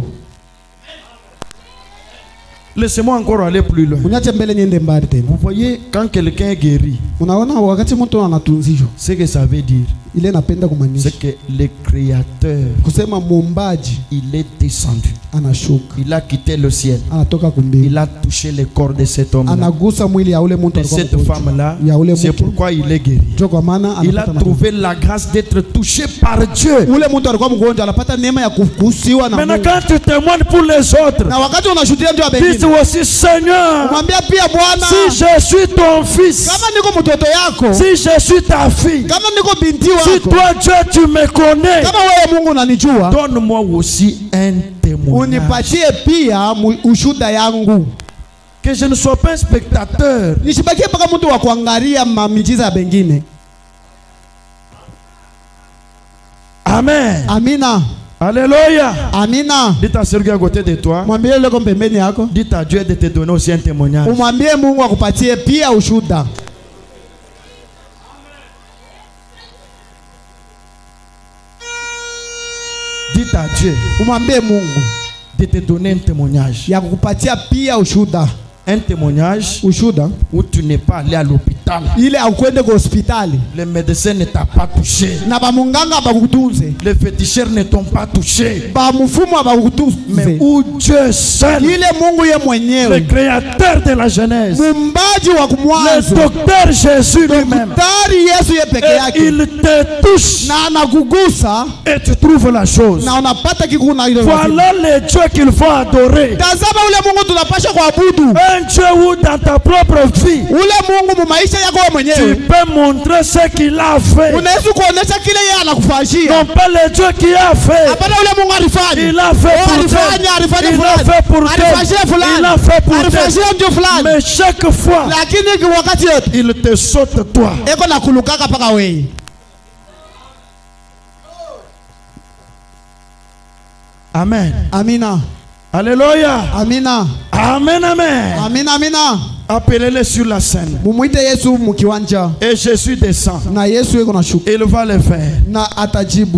Laissez-moi encore aller plus loin. Uniache mbele niende mbali tena. Vous voyez, quand quelqu'un est guéri, Unaona wakati mtu anatunzishwa, ce que ça veut dire, ile napenda kumaanisha c'est que le Créateur, kusema muumbaji il est descendu. anashuka, Il a quitté le ciel. anatoka kumbingu, Il a touché le corps de cet homme-là, anagusa mwili ya ule mtu de alikuwa cette mgonjwa, femme-là. ya ule C'est mtu. pourquoi il est guéri. Ndio kwa maana Il a anapata nafasi. trouvé la grâce d'être touché par Dieu. Ule mtu alikuwa mgonjwa anapata neema ya kukusiwa na Maintenant, Mungu. quand tu témoignes pour les autres, Na wakati unashuhudia ndio dis bengine, aussi, Seigneur, mwambie pia Bwana, si je suis ton fils, kama niko mtoto yako, si je suis ta fille, kama niko binti si wako, toi Dieu tu me connais, kama wewe Mungu unanijua, donne-moi aussi un témoignage. unipatie pia ushuhuda yangu. Que je ne sois pas un spectateur. Nisibakie mpaka mtu wa kuangalia miujiza ya bengine. Amen. Amina, Alléluia. amina. Dites à celui qui est à côté de toi, Mwambie yule kwa pembeni yako, dites à Dieu de te donner aussi un témoignage. umwambie Mungu akupatie pia ushuhuda. Dites à Dieu Umwambie Mungu de te donner un témoignage. ya kukupatia pia ushuhuda. Un témoignage Ushuhuda où tu n'es pas allé à l'hôpital. ile aukwende kwa hospitali Le médecin ne t'a pas touché. na bamunganga bakutunze, Les féticheurs ne t'ont pas touché. bamufumu bakutunze, Mais où Dieu seul, ile Mungu ye le mwenyewe, créateur de la Genèse, mumbaji wa le kumwanzo, docteur Jésus lui-même, daktari Yesu ye peke et yake, il te touche na anakugusa et tu trouves la chose. na unapata kikuna ile. Voilà le Dieu qu'il faut adorer. Tazama ule Mungu tunapasha kuabudu, Un Dieu où dans ta propre vie, ule Mungu mu maisha Tu peux montrer ce qu'il a fait. Non pas le Dieu qui a fait. Il a fait pour tel. Il a fait pour tel. Il a fait pour tel. Mais chaque fois, il te saute toi. Amen. Amina. Alléluia. Amina. Amen, amen. Amina, amina. Appelez-le sur la scène. Et Jésus descend. Il va le faire.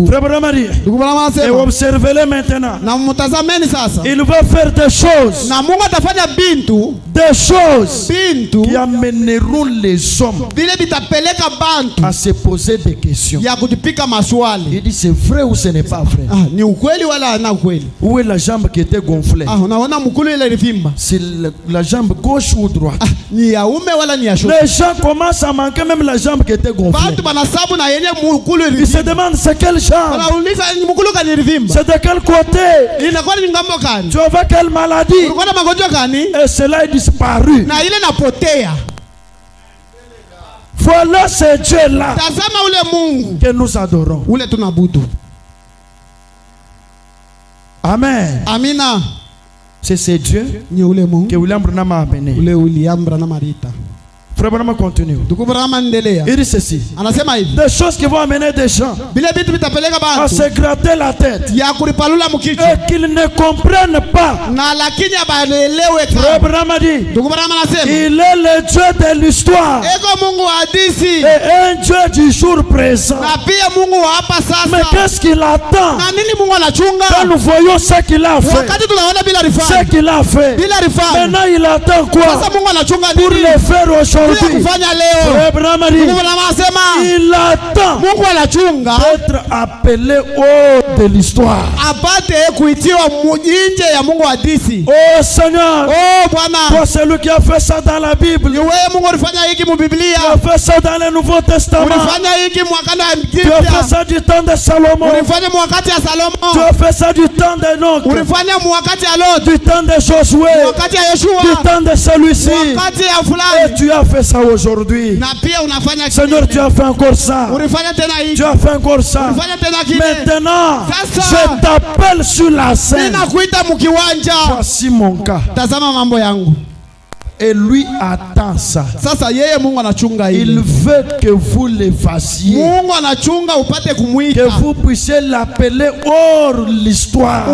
Frère Bramari, et observez-le maintenant. Il va faire des choses. Des choses qui amèneront les hommes à se poser des questions. Il dit, c'est vrai ou ce n'est pas vrai? Où est la jambe qui était gonflée? C'est la jambe gauche ou droite? Les gens commencent à manquer même la jambe qui était gonflée. Ils se demandent c'est quelle jambe? C'est de quel côté? Tu avais quelle maladie? Et cela est disparu. Voilà ce Dieu-là que nous adorons. Amen. Amina. C'est ce Dieu que William Branham a amené. Frère Branham continue. Il dit ceci. Des choses qui vont amener des gens à se gratter la tête et qu'ils ne comprennent pas. Frère Branham dit, il est le Dieu de l'histoire et un Dieu du jour présent. Mais qu'est-ce qu'il attend quand nous voyons ce qu'il a fait? Ce qu'il a fait. Maintenant il attend quoi pour le faire aujourd'hui? Il attend d'être appelé haut de l'histoire. Oh Seigneur, toi celui qui a fait ça dans la Bible, tu as fait ça dans le Nouveau Testament, tu as fait ça du temps de Salomon, tu as fait ça du temps de Enoch, du temps de Josué, du temps de celui-ci, et tu as fait ça aujourd'hui. Seigneur, tu as fait encore ça. Tu as fait encore ça. Maintenant, je t'appelle sur la scène. Voici mon cas. Et lui attend ça. Il veut que vous le fassiez. Que vous puissiez l'appeler hors l'histoire.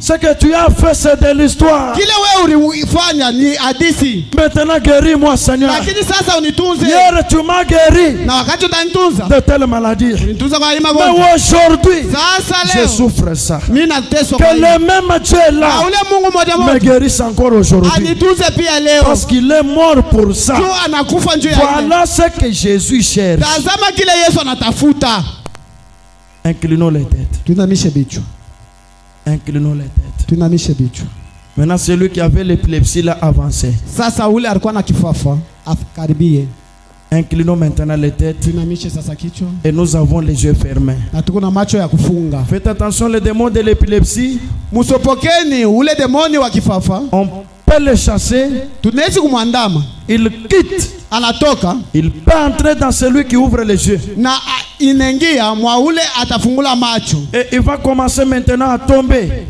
Ce que tu as fait, c'est de l'histoire. Maintenant, guéris-moi, Seigneur. Hier, tu m'as guéri de telle maladie. Mais aujourd'hui, je souffre ça. Que le même Dieu là me guérisse encore aujourd'hui. Parce qu'il est mort pour ça. Voilà ce que Jésus cherche. Inclinons les têtes. Inclinons les têtes. Maintenant, celui qui avait l'épilepsie l'a avancé. Inclinons maintenant les têtes et nous avons les yeux fermés. Faites attention, les démons de l'épilepsie, on peut les chasser. Il quitte. Il peut entrer dans celui qui ouvre les yeux. Et il va commencer maintenant à tomber.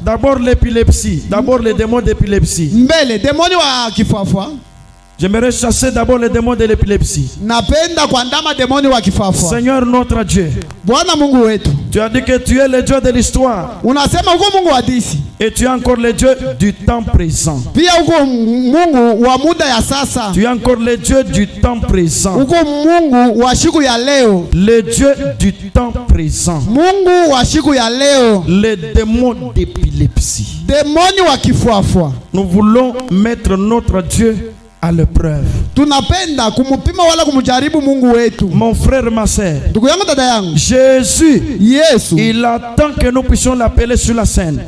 D'abord l'épilepsie. D'abord les démons d'épilepsie. J'aimerais chasser d'abord les démons de l'épilepsie. Seigneur notre Dieu, tu as dit que tu es le Dieu de l'histoire. Et tu es encore le Dieu du temps présent. Tu es encore le Dieu du temps présent. Le Dieu du temps présent. Les démons d'épilepsie. Nous voulons mettre notre Dieu à l'épreuve. Mon frère, ma soeur, Jésus, il attend que nous puissions l'appeler sur la scène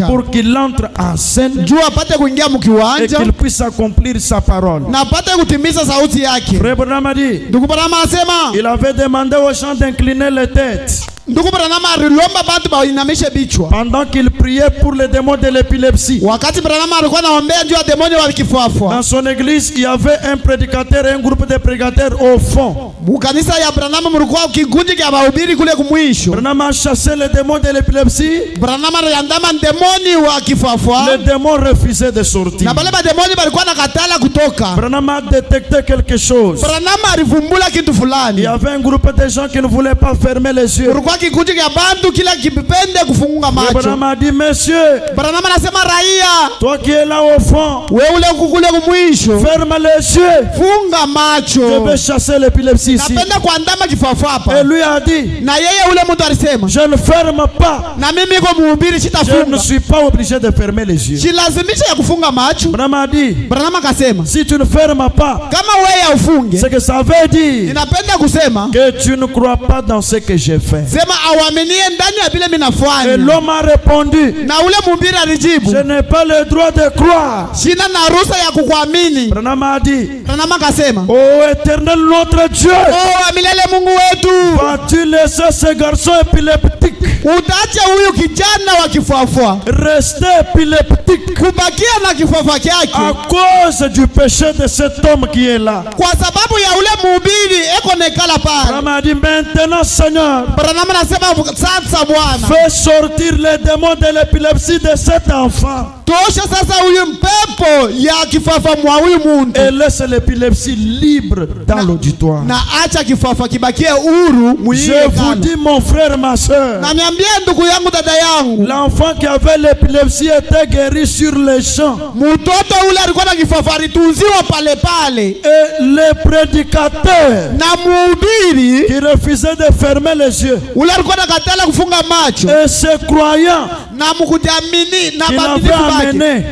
pour qu'il entre en scène et qu'il puisse accomplir sa parole. Frère Branham a dit, il avait demandé aux gens d'incliner les têtes. Pendant qu'il priait pour les démons de l'épilepsie, dans son église, il y avait un prédicateur et un groupe de prédicateurs au fond. Branham a chassé les démons de l'épilepsie. Les démons refusaient de sortir. Branham a détecté quelque chose. Il y avait un groupe de gens qui ne voulaient pas fermer les yeux. Branham a dit, monsieur, toi qui es là au fond, ferme les yeux. Je vais chasser l'épilepsie ici. Et lui a dit, je ne ferme pas. Je ne suis pas obligé de fermer les yeux. Branham a dit, si tu ne fermes pas, c'est que ça veut dire que tu ne crois pas dans ce que j'ai fait. Et l'homme a répondu, je n'ai pas le droit de croire. Branham a dit, oh éternel notre Dieu, vas-tu laisser ce garçon épileptique rester épileptique à cause du péché de cet homme qui est là? Branham a dit, maintenant Seigneur, fais sortir les démons de l'épilepsie de cet enfant et laisse l'épilepsie libre dans l'auditoire. Je vous dis, mon frère, ma soeur, l'enfant qui avait l'épilepsie était guéri sur les champs. Et les prédicateurs qui refusaient de fermer les yeux, et ces croyants qui l'avaient amené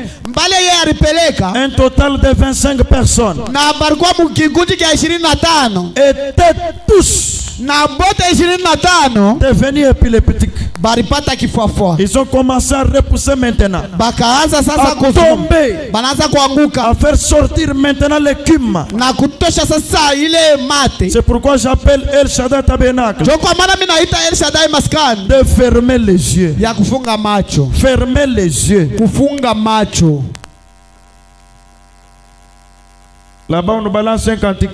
un total de 25 personnes, étaient tous devenus épileptiques. Ils ont commencé à repousser maintenant, à tomber, à faire sortir maintenant l'écume. C'est pourquoi j'appelle El Shaddai Tabernacle de fermer les yeux. Fermer les yeux. Là-bas on nous balance un cantique.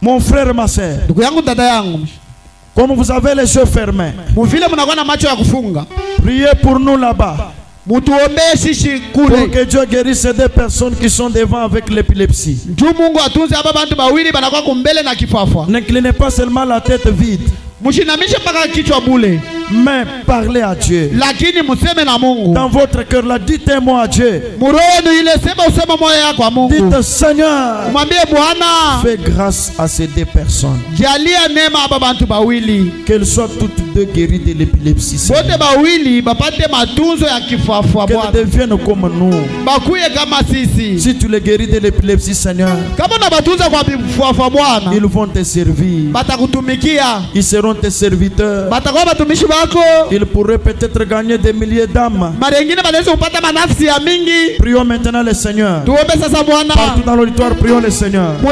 Mon frère, ma soeur, comme vous avez les yeux fermés, priez pour nous là-bas, pour que Dieu guérisse ces deux personnes qui sont devant avec l'épilepsie. N'inclinez pas seulement la tête vide, mais parlez à Dieu. Dans votre cœur, là, dites-moi à Dieu. Dites, Seigneur, fais grâce à ces deux personnes. Qu'elles soient toutes deux guéries de l'épilepsie. Qu'elles deviennent comme nous. Si tu les guéris de l'épilepsie, Seigneur, ils vont te servir. Ils seront tes serviteurs. Ils pourraient peut-être gagner des milliers d'âmes. Prions maintenant le Seigneur. Partout dans l'auditoire, prions le Seigneur. Oh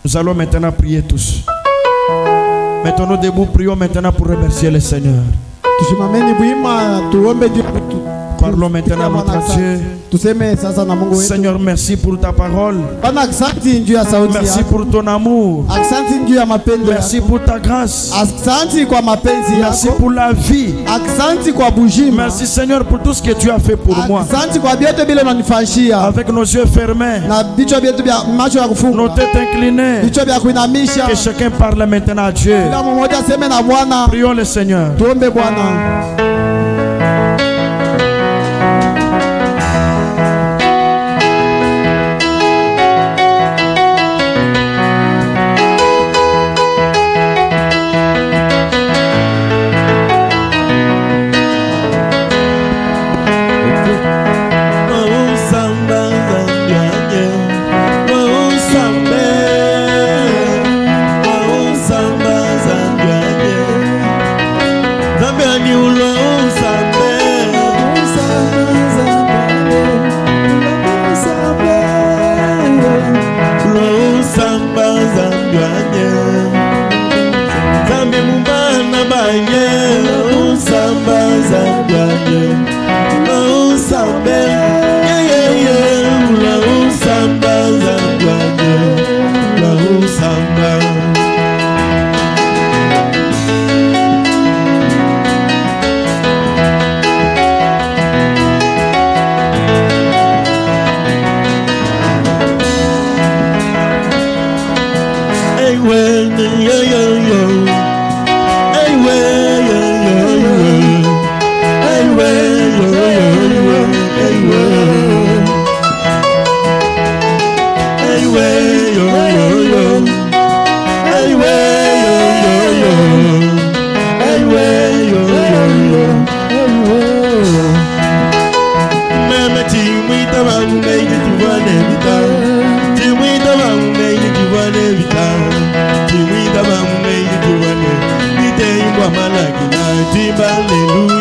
Nous allons maintenant prier tous. Mettons-nous debout, prions maintenant pour remercier le Seigneur. Parlons maintenant à notre Dieu. Seigneur, merci pour ta parole. Merci pour ton amour. Merci pour ta grâce. Merci pour la vie. Merci Seigneur pour tout ce que tu as fait pour moi. Avec nos yeux fermés, nos têtes inclinées, que chacun parle maintenant à Dieu. Prions le Seigneur. Hallelujah.